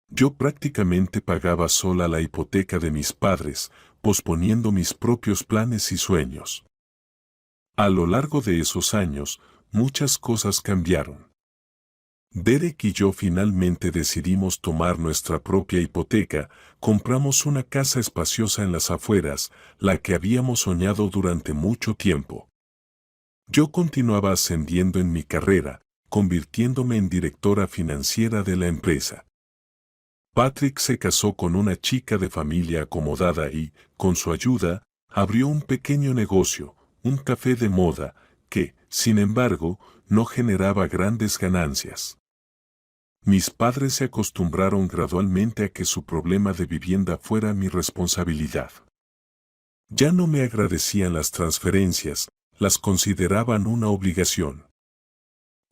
Yo prácticamente pagaba sola la hipoteca de mis padres, posponiendo mis propios planes y sueños. A lo largo de esos años, muchas cosas cambiaron. Derek y yo finalmente decidimos tomar nuestra propia hipoteca, compramos una casa espaciosa en las afueras, la que habíamos soñado durante mucho tiempo. Yo continuaba ascendiendo en mi carrera, convirtiéndome en directora financiera de la empresa. Patrick se casó con una chica de familia acomodada y, con su ayuda, abrió un pequeño negocio, un café de moda, que, sin embargo, no generaba grandes ganancias. Mis padres se acostumbraron gradualmente a que su problema de vivienda fuera mi responsabilidad. Ya no me agradecían las transferencias, las consideraban una obligación.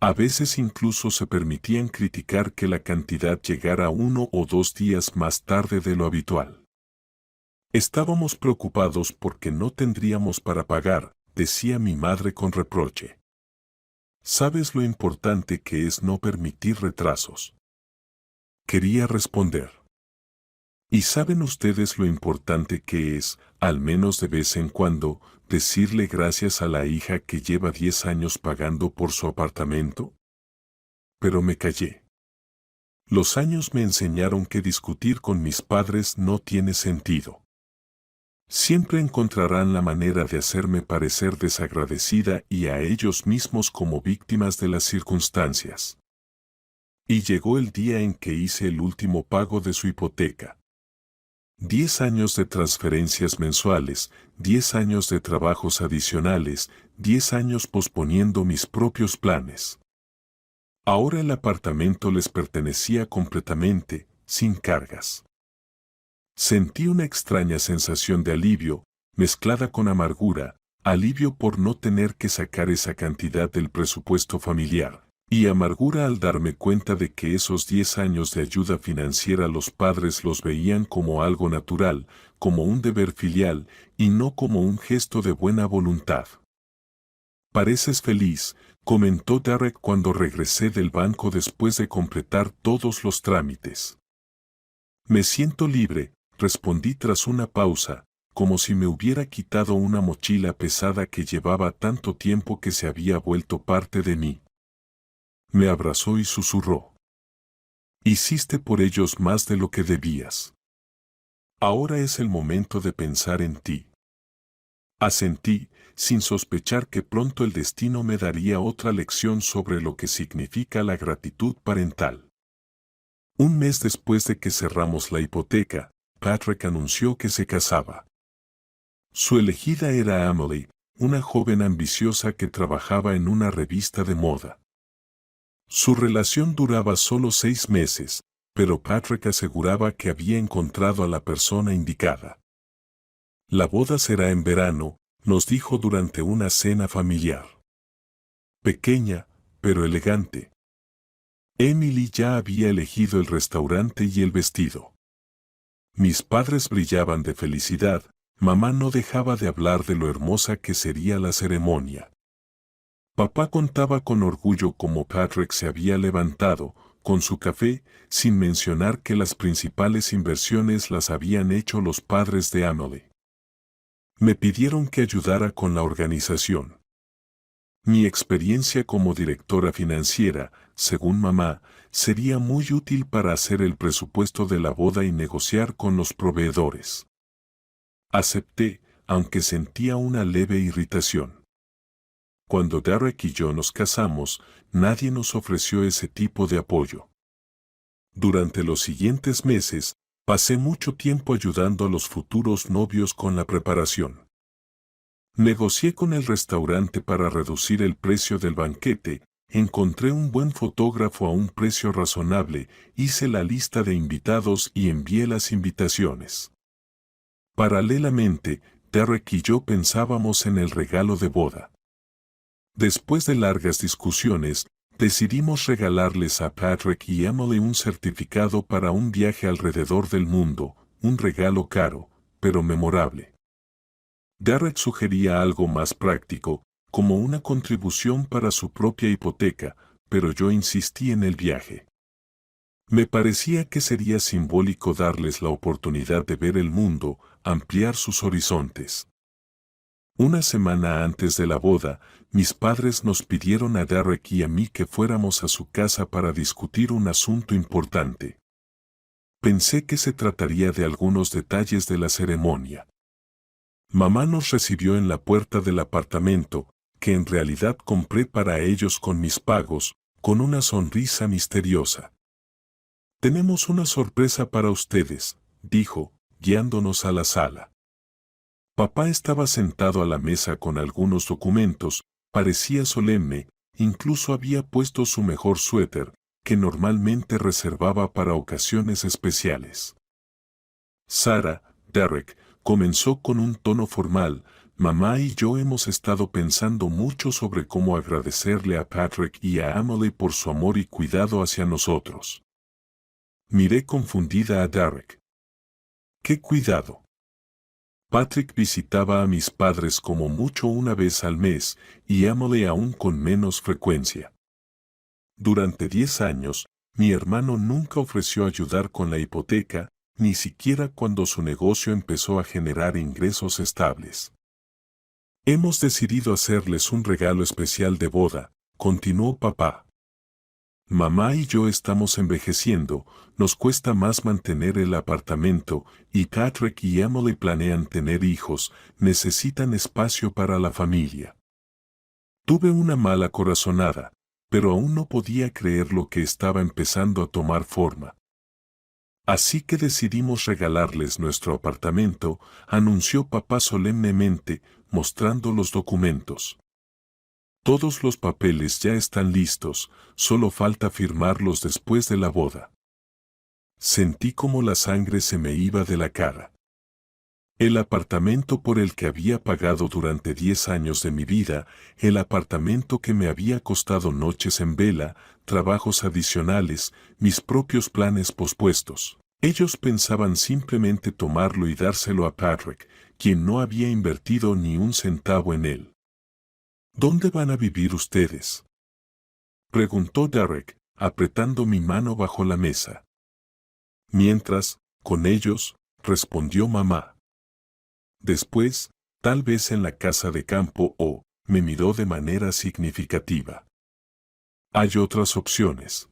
A veces incluso se permitían criticar que la cantidad llegara 1 o 2 días más tarde de lo habitual. Estábamos preocupados porque no tendríamos para pagar, decía mi madre con reproche. ¿Sabes lo importante que es no permitir retrasos? Quería responder. ¿Y saben ustedes lo importante que es, al menos de vez en cuando, decirle gracias a la hija que lleva 10 años pagando por su apartamento? Pero me callé. Los años me enseñaron que discutir con mis padres no tiene sentido. Siempre encontrarán la manera de hacerme parecer desagradecida y a ellos mismos como víctimas de las circunstancias. Y llegó el día en que hice el último pago de su hipoteca. 10 años de transferencias mensuales, 10 años de trabajos adicionales, 10 años posponiendo mis propios planes. Ahora el apartamento les pertenecía completamente, sin cargas. Sentí una extraña sensación de alivio, mezclada con amargura, alivio por no tener que sacar esa cantidad del presupuesto familiar, y amargura al darme cuenta de que esos 10 años de ayuda financiera los padres los veían como algo natural, como un deber filial, y no como un gesto de buena voluntad. «Pareces feliz», comentó Derek cuando regresé del banco después de completar todos los trámites. «Me siento libre», respondí tras una pausa, como si me hubiera quitado una mochila pesada que llevaba tanto tiempo que se había vuelto parte de mí. Me abrazó y susurró. «Hiciste por ellos más de lo que debías. Ahora es el momento de pensar en ti». Asentí, sin sospechar que pronto el destino me daría otra lección sobre lo que significa la gratitud parental. Un mes después de que cerramos la hipoteca, Patrick anunció que se casaba. Su elegida era Emily, una joven ambiciosa que trabajaba en una revista de moda. Su relación duraba solo 6 meses, pero Patrick aseguraba que había encontrado a la persona indicada. «La boda será en verano», nos dijo durante una cena familiar. Pequeña, pero elegante. Emily ya había elegido el restaurante y el vestido. Mis padres brillaban de felicidad, mamá no dejaba de hablar de lo hermosa que sería la ceremonia. Papá contaba con orgullo cómo Patrick se había levantado, con su café, sin mencionar que las principales inversiones las habían hecho los padres de Emily. Me pidieron que ayudara con la organización. Mi experiencia como directora financiera, según mamá, sería muy útil para hacer el presupuesto de la boda y negociar con los proveedores. Acepté, aunque sentía una leve irritación. Cuando Derek y yo nos casamos, nadie nos ofreció ese tipo de apoyo. Durante los siguientes meses, pasé mucho tiempo ayudando a los futuros novios con la preparación. Negocié con el restaurante para reducir el precio del banquete, encontré un buen fotógrafo a un precio razonable, hice la lista de invitados y envié las invitaciones. Paralelamente, Derek y yo pensábamos en el regalo de boda. Después de largas discusiones, decidimos regalarles a Patrick y Emily un certificado para un viaje alrededor del mundo, un regalo caro, pero memorable. Derek sugería algo más práctico, como una contribución para su propia hipoteca, pero yo insistí en el viaje. Me parecía que sería simbólico darles la oportunidad de ver el mundo, ampliar sus horizontes. Una semana antes de la boda, mis padres nos pidieron a Derek y a mí que fuéramos a su casa para discutir un asunto importante. Pensé que se trataría de algunos detalles de la ceremonia. Mamá nos recibió en la puerta del apartamento, que en realidad compré para ellos con mis pagos, con una sonrisa misteriosa. «Tenemos una sorpresa para ustedes», dijo, guiándonos a la sala. Papá estaba sentado a la mesa con algunos documentos, parecía solemne, incluso había puesto su mejor suéter, que normalmente reservaba para ocasiones especiales. Sarah, Derek, comenzó con un tono formal. Mamá y yo hemos estado pensando mucho sobre cómo agradecerle a Patrick y a Emily por su amor y cuidado hacia nosotros. Miré confundida a Derek. ¿Qué cuidado? Patrick visitaba a mis padres como mucho una vez al mes, y Emily aún con menos frecuencia. Durante 10 años, mi hermano nunca ofreció ayudar con la hipoteca, ni siquiera cuando su negocio empezó a generar ingresos estables. Hemos decidido hacerles un regalo especial de boda, continuó papá. Mamá y yo estamos envejeciendo, nos cuesta más mantener el apartamento, y Patrick y Emily planean tener hijos, necesitan espacio para la familia. Tuve una mala corazonada, pero aún no podía creer lo que estaba empezando a tomar forma. Así que decidimos regalarles nuestro apartamento, anunció papá solemnemente, mostrando los documentos. Todos los papeles ya están listos, solo falta firmarlos después de la boda. Sentí como la sangre se me iba de la cara. El apartamento por el que había pagado durante 10 años de mi vida, el apartamento que me había costado noches en vela, trabajos adicionales, mis propios planes pospuestos. Ellos pensaban simplemente tomarlo y dárselo a Patrick, quien no había invertido ni un centavo en él. ¿Dónde van a vivir ustedes?, preguntó Derek, apretando mi mano bajo la mesa. Mientras, con ellos, respondió mamá. Después, tal vez en la casa de campo o, me miró de manera significativa. Hay otras opciones.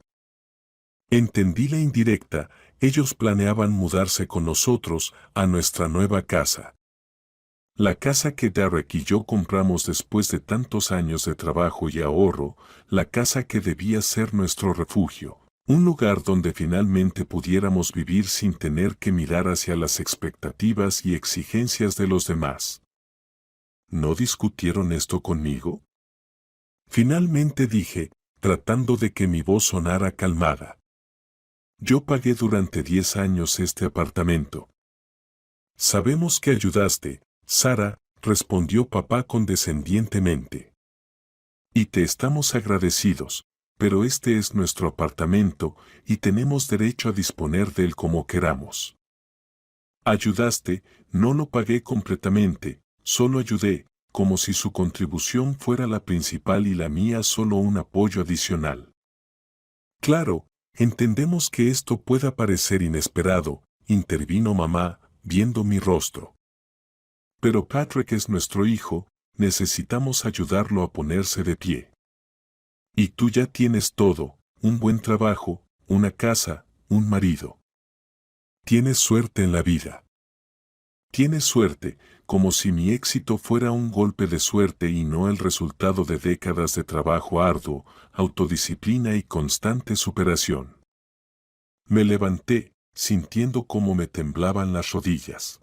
Entendí la indirecta, ellos planeaban mudarse con nosotros a nuestra nueva casa. La casa que Derek y yo compramos después de tantos años de trabajo y ahorro, la casa que debía ser nuestro refugio, un lugar donde finalmente pudiéramos vivir sin tener que mirar hacia las expectativas y exigencias de los demás. ¿No discutieron esto conmigo?, finalmente dije, tratando de que mi voz sonara calmada. Yo pagué durante 10 años este apartamento. Sabemos que ayudaste, Sarah, respondió papá condescendientemente. Y te estamos agradecidos, pero este es nuestro apartamento y tenemos derecho a disponer de él como queramos. Ayudaste, no lo pagué completamente, solo ayudé, como si su contribución fuera la principal y la mía solo un apoyo adicional. Claro, entendemos que esto pueda parecer inesperado, intervino mamá, viendo mi rostro. Pero Patrick es nuestro hijo, necesitamos ayudarlo a ponerse de pie. Y tú ya tienes todo, un buen trabajo, una casa, un marido. Tienes suerte en la vida. Tienes suerte, como si mi éxito fuera un golpe de suerte y no el resultado de décadas de trabajo arduo, autodisciplina y constante superación. Me levanté, sintiendo cómo me temblaban las rodillas.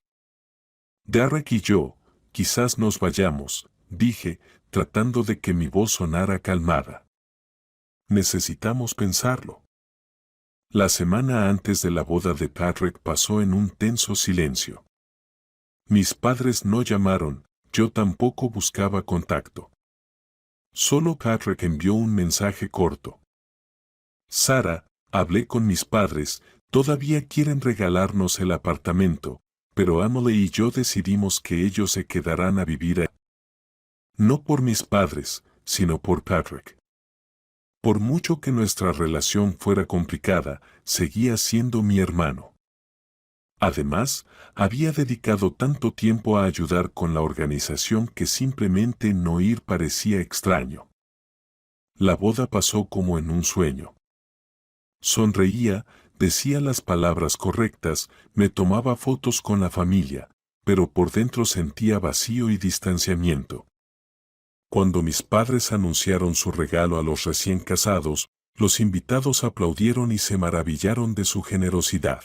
Derek y yo, quizás nos vayamos, dije, tratando de que mi voz sonara calmada. Necesitamos pensarlo. La semana antes de la boda de Patrick pasó en un tenso silencio. Mis padres no llamaron, yo tampoco buscaba contacto. Solo Patrick envió un mensaje corto. Sara, hablé con mis padres, todavía quieren regalarnos el apartamento, pero Emily y yo decidimos que ellos se quedarán a vivir ahí. No por mis padres, sino por Patrick. Por mucho que nuestra relación fuera complicada, seguía siendo mi hermano. Además, había dedicado tanto tiempo a ayudar con la organización que simplemente no ir parecía extraño. La boda pasó como en un sueño. Sonreía, decía las palabras correctas, me tomaba fotos con la familia, pero por dentro sentía vacío y distanciamiento. Cuando mis padres anunciaron su regalo a los recién casados, los invitados aplaudieron y se maravillaron de su generosidad.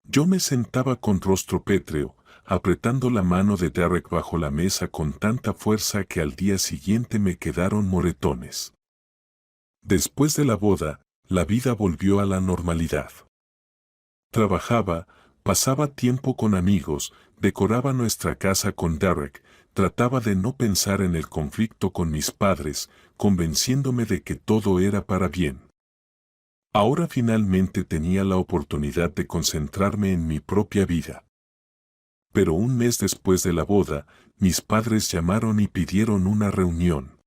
Yo me sentaba con rostro pétreo, apretando la mano de Derek bajo la mesa con tanta fuerza que al día siguiente me quedaron moretones. Después de la boda, la vida volvió a la normalidad. Trabajaba, pasaba tiempo con amigos, decoraba nuestra casa con Derek, trataba de no pensar en el conflicto con mis padres, convenciéndome de que todo era para bien. Ahora finalmente tenía la oportunidad de concentrarme en mi propia vida. Pero un mes después de la boda, mis padres llamaron y pidieron una reunión.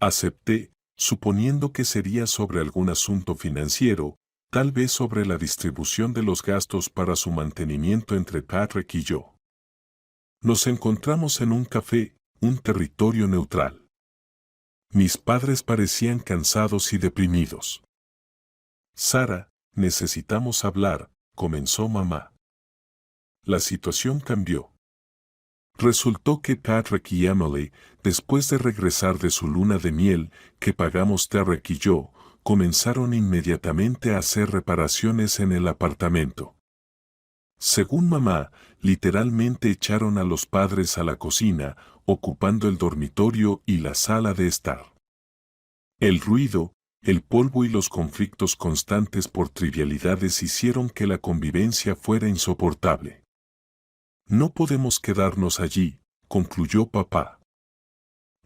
Acepté, suponiendo que sería sobre algún asunto financiero, tal vez sobre la distribución de los gastos para su mantenimiento entre Patrick y yo. Nos encontramos en un café, un territorio neutral. Mis padres parecían cansados y deprimidos. Sara, necesitamos hablar, comenzó mamá. La situación cambió. Resultó que Patrick y Emily, después de regresar de su luna de miel, que pagamos Derek y yo, comenzaron inmediatamente a hacer reparaciones en el apartamento. Según mamá, literalmente echaron a los padres a la cocina, ocupando el dormitorio y la sala de estar. El ruido, el polvo y los conflictos constantes por trivialidades hicieron que la convivencia fuera insoportable. No podemos quedarnos allí, concluyó papá.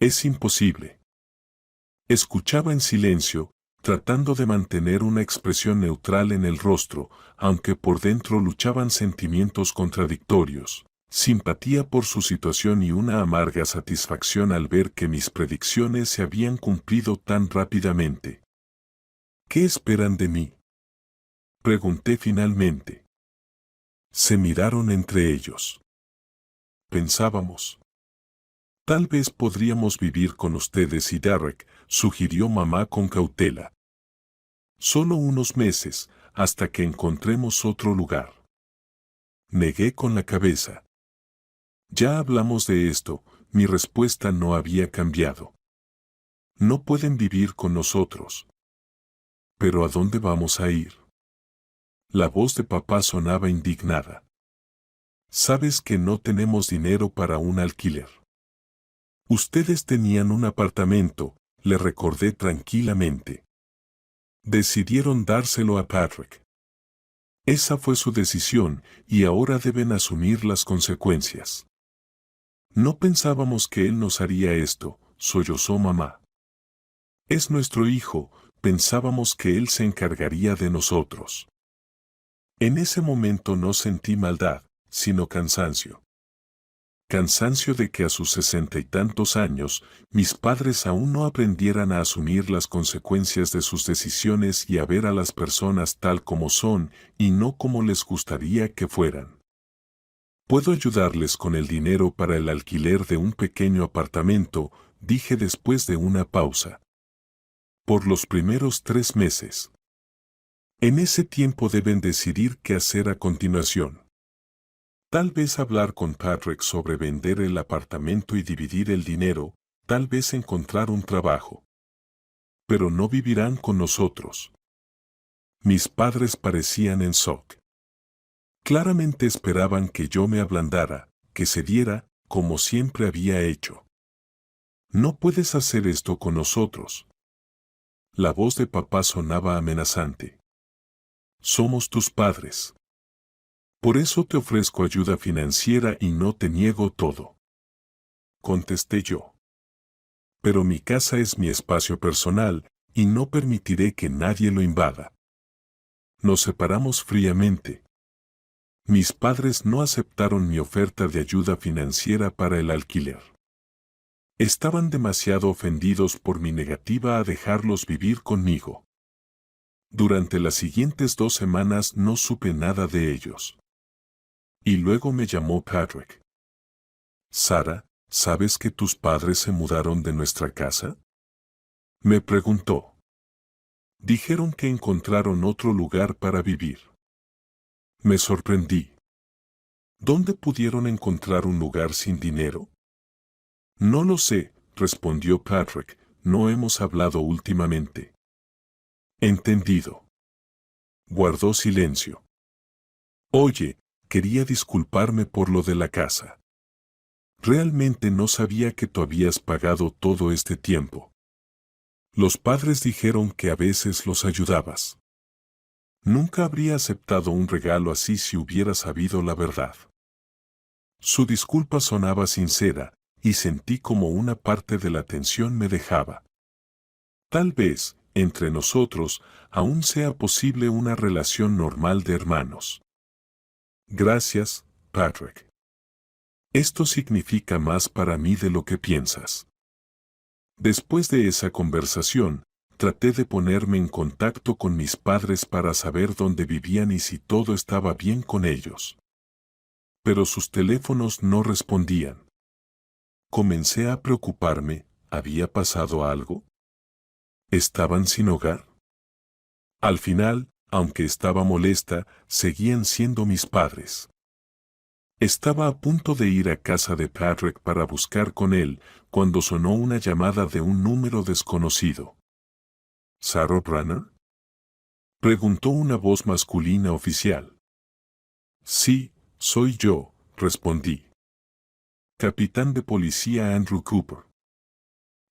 Es imposible. Escuchaba en silencio, tratando de mantener una expresión neutral en el rostro, aunque por dentro luchaban sentimientos contradictorios, simpatía por su situación y una amarga satisfacción al ver que mis predicciones se habían cumplido tan rápidamente. ¿Qué esperan de mí?, pregunté finalmente. Se miraron entre ellos. Pensábamos. Tal vez podríamos vivir con ustedes y Derek, sugirió mamá con cautela. Solo unos meses, hasta que encontremos otro lugar. Negué con la cabeza. Ya hablamos de esto, mi respuesta no había cambiado. No pueden vivir con nosotros. ¿Pero a dónde vamos a ir? La voz de papá sonaba indignada. Sabes que no tenemos dinero para un alquiler. Ustedes tenían un apartamento, le recordé tranquilamente. Decidieron dárselo a Patrick. Esa fue su decisión y ahora deben asumir las consecuencias. No pensábamos que él nos haría esto, sollozó mamá. Es nuestro hijo, pensábamos que él se encargaría de nosotros. En ese momento no sentí maldad, sino cansancio. Cansancio de que a sus 60 y tantos años, mis padres aún no aprendieran a asumir las consecuencias de sus decisiones y a ver a las personas tal como son y no como les gustaría que fueran. Puedo ayudarles con el dinero para el alquiler de un pequeño apartamento, dije después de una pausa. Por los primeros 3 meses. En ese tiempo deben decidir qué hacer a continuación. Tal vez hablar con Patrick sobre vender el apartamento y dividir el dinero, tal vez encontrar un trabajo. Pero no vivirán con nosotros. Mis padres parecían en shock. Claramente esperaban que yo me ablandara, que cediera, como siempre había hecho. No puedes hacer esto con nosotros. La voz de papá sonaba amenazante. Somos tus padres. Por eso te ofrezco ayuda financiera y no te niego todo. Contesté yo. Pero mi casa es mi espacio personal, y no permitiré que nadie lo invada. Nos separamos fríamente. Mis padres no aceptaron mi oferta de ayuda financiera para el alquiler. Estaban demasiado ofendidos por mi negativa a dejarlos vivir conmigo. Durante las siguientes 2 semanas no supe nada de ellos. Y luego me llamó Patrick. Sara, ¿sabes que tus padres se mudaron de nuestra casa? Me preguntó. Dijeron que encontraron otro lugar para vivir. Me sorprendí. ¿Dónde pudieron encontrar un lugar sin dinero? No lo sé, respondió Patrick, no hemos hablado últimamente. Entendido. Guardó silencio. Oye, quería disculparme por lo de la casa. Realmente no sabía que tú habías pagado todo este tiempo. Los padres dijeron que a veces los ayudabas. Nunca habría aceptado un regalo así si hubiera sabido la verdad. Su disculpa sonaba sincera, y sentí como una parte de la tensión me dejaba. Tal vez, entre nosotros, aún sea posible una relación normal de hermanos. Gracias, Patrick. Esto significa más para mí de lo que piensas. Después de esa conversación, traté de ponerme en contacto con mis padres para saber dónde vivían y si todo estaba bien con ellos. Pero sus teléfonos no respondían. Comencé a preocuparme, ¿había pasado algo? ¿Estaban sin hogar? Al final, aunque estaba molesta, seguían siendo mis padres. Estaba a punto de ir a casa de Patrick para buscar con él, cuando sonó una llamada de un número desconocido. ¿Sarah Brunner? Preguntó una voz masculina oficial. Sí, soy yo, respondí. Capitán de policía Andrew Cooper.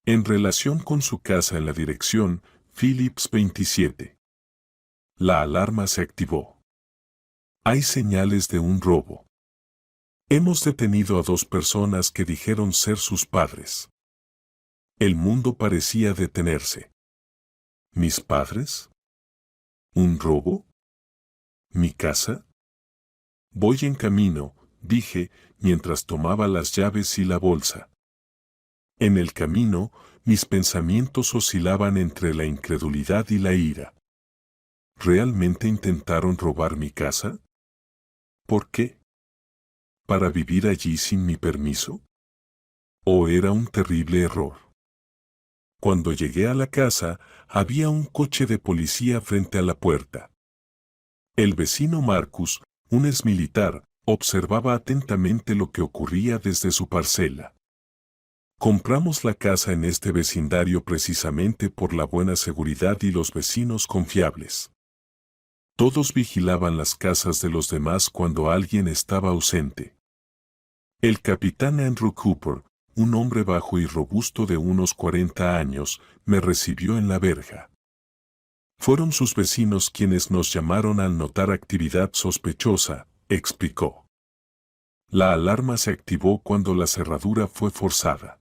En relación con su casa en la dirección Phillips 27. La alarma se activó. Hay señales de un robo. Hemos detenido a 2 personas que dijeron ser sus padres. El mundo parecía detenerse. ¿Mis padres? ¿Un robo? ¿Mi casa? Voy en camino, dije, mientras tomaba las llaves y la bolsa. En el camino, mis pensamientos oscilaban entre la incredulidad y la ira. ¿Realmente intentaron robar mi casa? ¿Por qué? ¿Para vivir allí sin mi permiso? ¿O era un terrible error? Cuando llegué a la casa, había un coche de policía frente a la puerta. El vecino Marcus, un exmilitar, observaba atentamente lo que ocurría desde su parcela. Compramos la casa en este vecindario precisamente por la buena seguridad y los vecinos confiables. Todos vigilaban las casas de los demás cuando alguien estaba ausente. El capitán Andrew Cooper, un hombre bajo y robusto de unos 40 años, me recibió en la verja. Fueron sus vecinos quienes nos llamaron al notar actividad sospechosa, explicó. La alarma se activó cuando la cerradura fue forzada.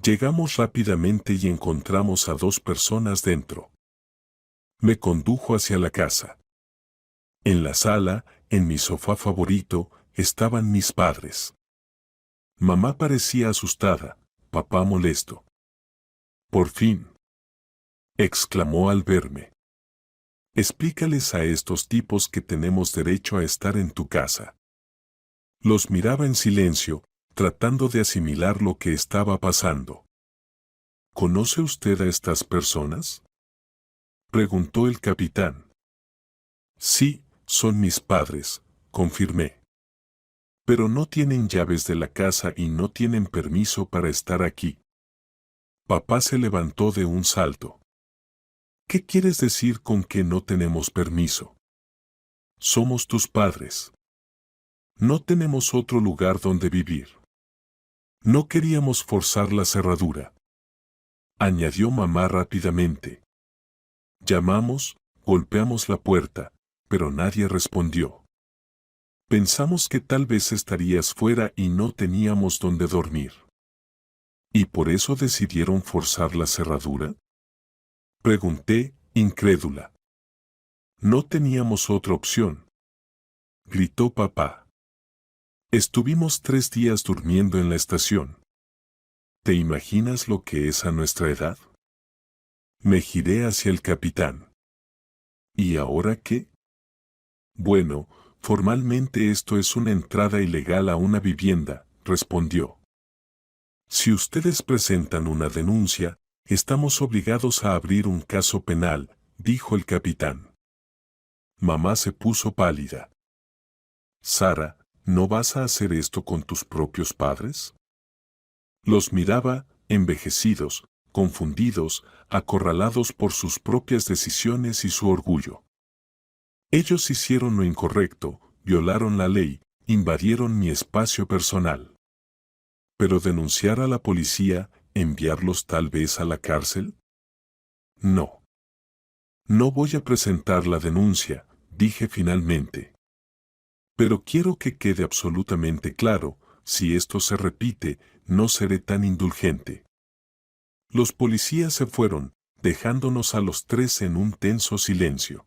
Llegamos rápidamente y encontramos a 2 personas dentro. Me condujo hacia la casa. En la sala, en mi sofá favorito, estaban mis padres. Mamá parecía asustada, papá molesto. Por fin, exclamó al verme. Explícales a estos tipos que tenemos derecho a estar en tu casa. Los miraba en silencio, tratando de asimilar lo que estaba pasando. ¿Conoce usted a estas personas? Preguntó el capitán. Sí, son mis padres, confirmé. Pero no tienen llaves de la casa y no tienen permiso para estar aquí. Papá se levantó de un salto. ¿Qué quieres decir con que no tenemos permiso? Somos tus padres. No tenemos otro lugar donde vivir. No queríamos forzar la cerradura, añadió mamá rápidamente. Llamamos, golpeamos la puerta, pero nadie respondió. Pensamos que tal vez estarías fuera y no teníamos donde dormir. ¿Y por eso decidieron forzar la cerradura? Pregunté, incrédula. No teníamos otra opción, gritó papá. Estuvimos 3 días durmiendo en la estación. ¿Te imaginas lo que es a nuestra edad? Me giré hacia el capitán. ¿Y ahora qué? Bueno, formalmente esto es una entrada ilegal a una vivienda, respondió. Si ustedes presentan una denuncia, estamos obligados a abrir un caso penal, dijo el capitán. Mamá se puso pálida. Sara, ¿no vas a hacer esto con tus propios padres? Los miraba, envejecidos, confundidos, acorralados por sus propias decisiones y su orgullo. Ellos hicieron lo incorrecto, violaron la ley, invadieron mi espacio personal. ¿Pero denunciar a la policía, enviarlos tal vez a la cárcel? No. No voy a presentar la denuncia, dije finalmente. Pero quiero que quede absolutamente claro, si esto se repite, no seré tan indulgente. Los policías se fueron, dejándonos a los 3 en un tenso silencio.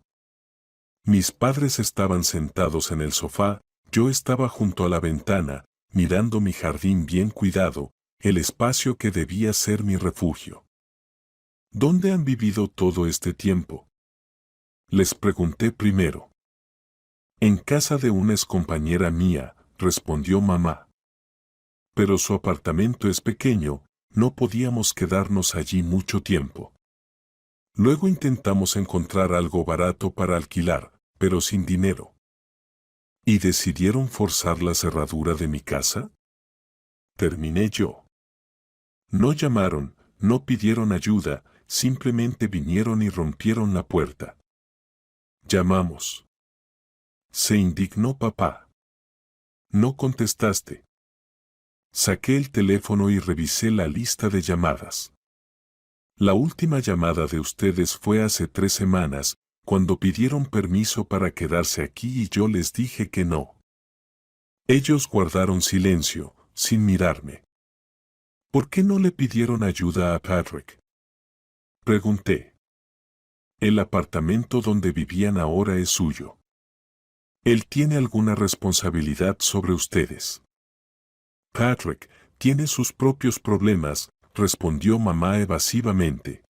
Mis padres estaban sentados en el sofá, yo estaba junto a la ventana, mirando mi jardín bien cuidado, el espacio que debía ser mi refugio. ¿Dónde han vivido todo este tiempo? Les pregunté primero. En casa de una excompañera mía, respondió mamá. Pero su apartamento es pequeño, no podíamos quedarnos allí mucho tiempo. Luego intentamos encontrar algo barato para alquilar, pero sin dinero. ¿Y decidieron forzar la cerradura de mi casa? Terminé yo. No llamaron, no pidieron ayuda, simplemente vinieron y rompieron la puerta. Llamamos. Se indignó papá. No contestaste. Saqué el teléfono y revisé la lista de llamadas. La última llamada de ustedes fue hace 3 semanas, cuando pidieron permiso para quedarse aquí y yo les dije que no. Ellos guardaron silencio, sin mirarme. ¿Por qué no le pidieron ayuda a Patrick? Pregunté. El apartamento donde vivían ahora es suyo. Él tiene alguna responsabilidad sobre ustedes. Patrick tiene sus propios problemas, respondió mamá evasivamente.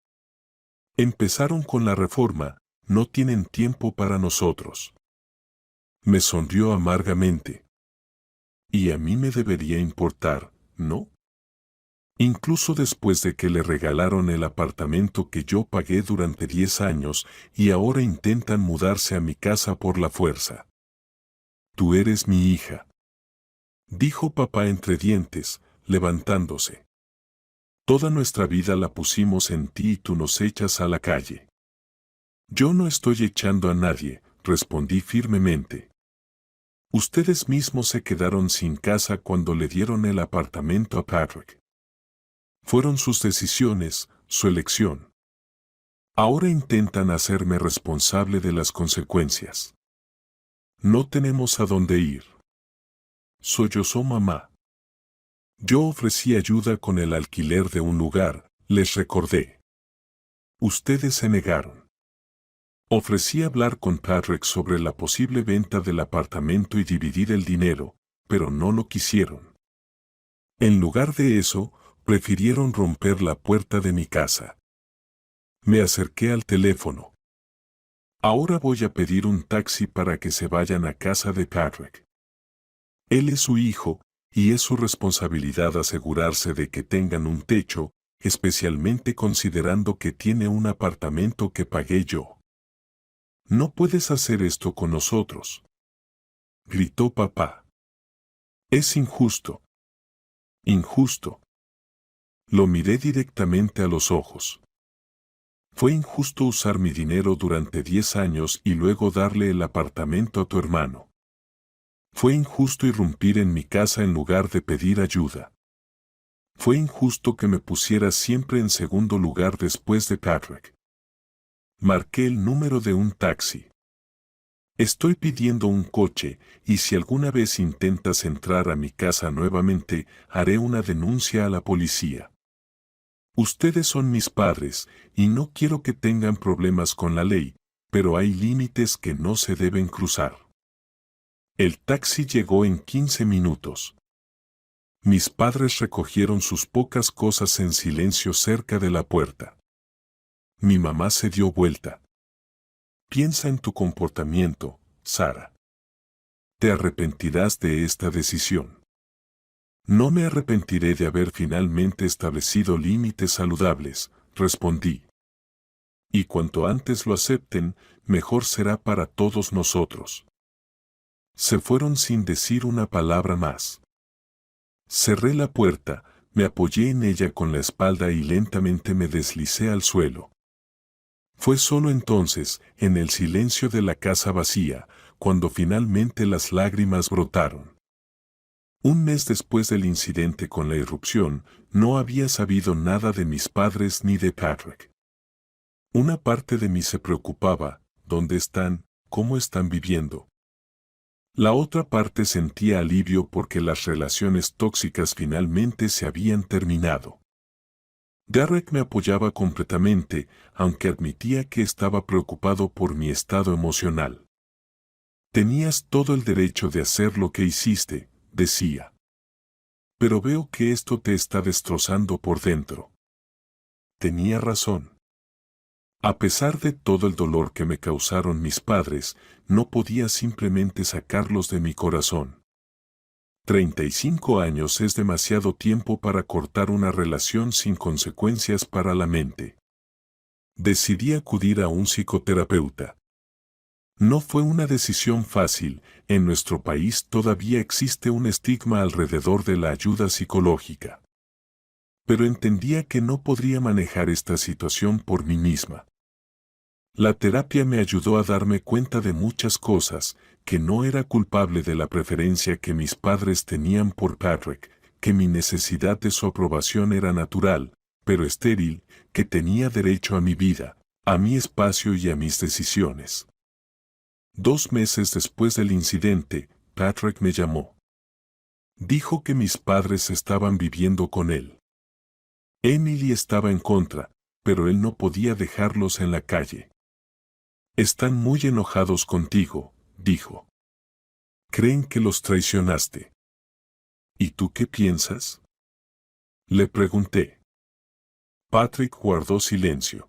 Empezaron con la reforma, no tienen tiempo para nosotros. Me sonrió amargamente. Y a mí me debería importar, ¿no? Incluso después de que le regalaron el apartamento que yo pagué durante 10 años y ahora intentan mudarse a mi casa por la fuerza. Tú eres mi hija, dijo papá entre dientes, levantándose. Toda nuestra vida la pusimos en ti y tú nos echas a la calle. Yo no estoy echando a nadie, respondí firmemente. Ustedes mismos se quedaron sin casa cuando le dieron el apartamento a Patrick. Fueron sus decisiones, su elección. Ahora intentan hacerme responsable de las consecuencias. No tenemos a dónde ir. Sollozó mamá. Yo ofrecí ayuda con el alquiler de un lugar, les recordé. Ustedes se negaron. Ofrecí hablar con Patrick sobre la posible venta del apartamento y dividir el dinero, pero no lo quisieron. En lugar de eso, prefirieron romper la puerta de mi casa. Me acerqué al teléfono. Ahora voy a pedir un taxi para que se vayan a casa de Patrick. Él es su hijo, y es su responsabilidad asegurarse de que tengan un techo, especialmente considerando que tiene un apartamento que pagué yo. No puedes hacer esto con nosotros, gritó papá. Es injusto. Injusto. Lo miré directamente a los ojos. Fue injusto usar mi dinero durante 10 años y luego darle el apartamento a tu hermano. Fue injusto irrumpir en mi casa en lugar de pedir ayuda. Fue injusto que me pusiera siempre en segundo lugar después de Patrick. Marqué el número de un taxi. Estoy pidiendo un coche, y si alguna vez intentas entrar a mi casa nuevamente, haré una denuncia a la policía. Ustedes son mis padres, y no quiero que tengan problemas con la ley, pero hay límites que no se deben cruzar. El taxi llegó en 15 minutos. Mis padres recogieron sus pocas cosas en silencio cerca de la puerta. Mi mamá se dio vuelta. Piensa en tu comportamiento, Sara. Te arrepentirás de esta decisión. No me arrepentiré de haber finalmente establecido límites saludables, respondí. Y cuanto antes lo acepten, mejor será para todos nosotros. Se fueron sin decir una palabra más. Cerré la puerta, me apoyé en ella con la espalda y lentamente me deslicé al suelo. Fue solo entonces, en el silencio de la casa vacía, cuando finalmente las lágrimas brotaron. Un mes después del incidente con la irrupción, no había sabido nada de mis padres ni de Patrick. Una parte de mí se preocupaba, ¿dónde están? ¿Cómo están viviendo? La otra parte sentía alivio porque las relaciones tóxicas finalmente se habían terminado. Derek me apoyaba completamente, aunque admitía que estaba preocupado por mi estado emocional. Tenías todo el derecho de hacer lo que hiciste, decía. Pero veo que esto te está destrozando por dentro. Tenía razón. A pesar de todo el dolor que me causaron mis padres, no podía simplemente sacarlos de mi corazón. 35 años es demasiado tiempo para cortar una relación sin consecuencias para la mente. Decidí acudir a un psicoterapeuta. No fue una decisión fácil, en nuestro país todavía existe un estigma alrededor de la ayuda psicológica. Pero entendía que no podría manejar esta situación por mí misma. La terapia me ayudó a darme cuenta de muchas cosas, que no era culpable de la preferencia que mis padres tenían por Patrick, que mi necesidad de su aprobación era natural, pero estéril, que tenía derecho a mi vida, a mi espacio y a mis decisiones. 2 meses después del incidente, Patrick me llamó. Dijo que mis padres estaban viviendo con él. Emily estaba en contra, pero él no podía dejarlos en la calle. Están muy enojados contigo, dijo. Creen que los traicionaste. ¿Y tú qué piensas? Le pregunté. Patrick guardó silencio.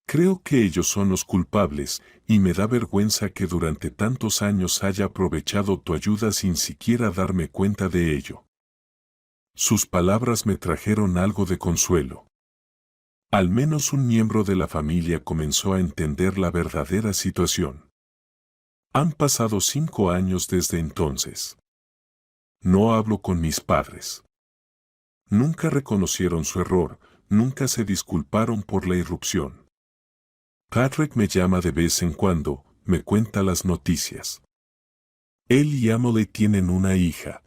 Creo que ellos son los culpables, y me da vergüenza que durante tantos años haya aprovechado tu ayuda sin siquiera darme cuenta de ello. Sus palabras me trajeron algo de consuelo. Al menos un miembro de la familia comenzó a entender la verdadera situación. Han pasado 5 años desde entonces. No hablo con mis padres. Nunca reconocieron su error, nunca se disculparon por la irrupción. Patrick me llama de vez en cuando, me cuenta las noticias. Él y Emily tienen una hija.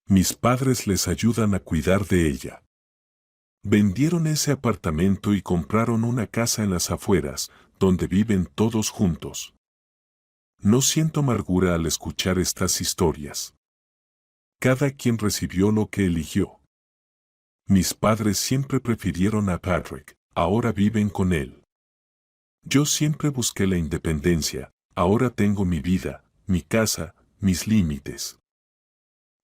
Mis padres les ayudan a cuidar de ella. Vendieron ese apartamento y compraron una casa en las afueras, donde viven todos juntos. No siento amargura al escuchar estas historias. Cada quien recibió lo que eligió. Mis padres siempre prefirieron a Patrick, ahora viven con él. Yo siempre busqué la independencia, ahora tengo mi vida, mi casa, mis límites.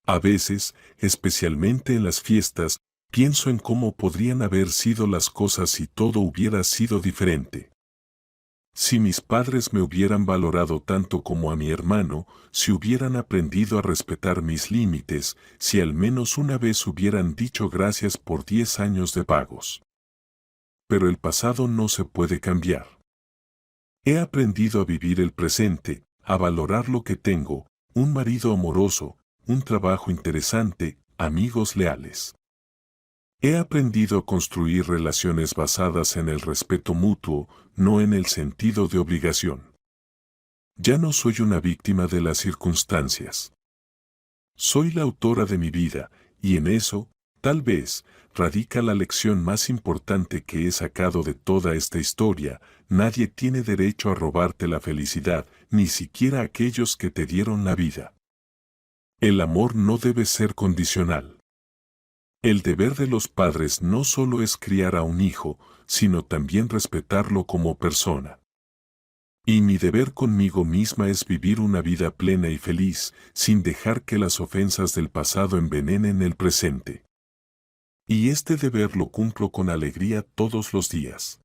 A veces, especialmente en las fiestas, pienso en cómo podrían haber sido las cosas si todo hubiera sido diferente. Si mis padres me hubieran valorado tanto como a mi hermano, si hubieran aprendido a respetar mis límites, si al menos una vez hubieran dicho gracias por 10 años de pagos. Pero el pasado no se puede cambiar. He aprendido a vivir el presente, a valorar lo que tengo, un marido amoroso, un trabajo interesante, amigos leales. He aprendido a construir relaciones basadas en el respeto mutuo, no en el sentido de obligación. Ya no soy una víctima de las circunstancias. Soy la autora de mi vida, y en eso, tal vez, radica la lección más importante que he sacado de toda esta historia: nadie tiene derecho a robarte la felicidad, ni siquiera aquellos que te dieron la vida. El amor no debe ser condicional. El deber de los padres no solo es criar a un hijo, sino también respetarlo como persona. Y mi deber conmigo misma es vivir una vida plena y feliz, sin dejar que las ofensas del pasado envenenen el presente. Y este deber lo cumplo con alegría todos los días.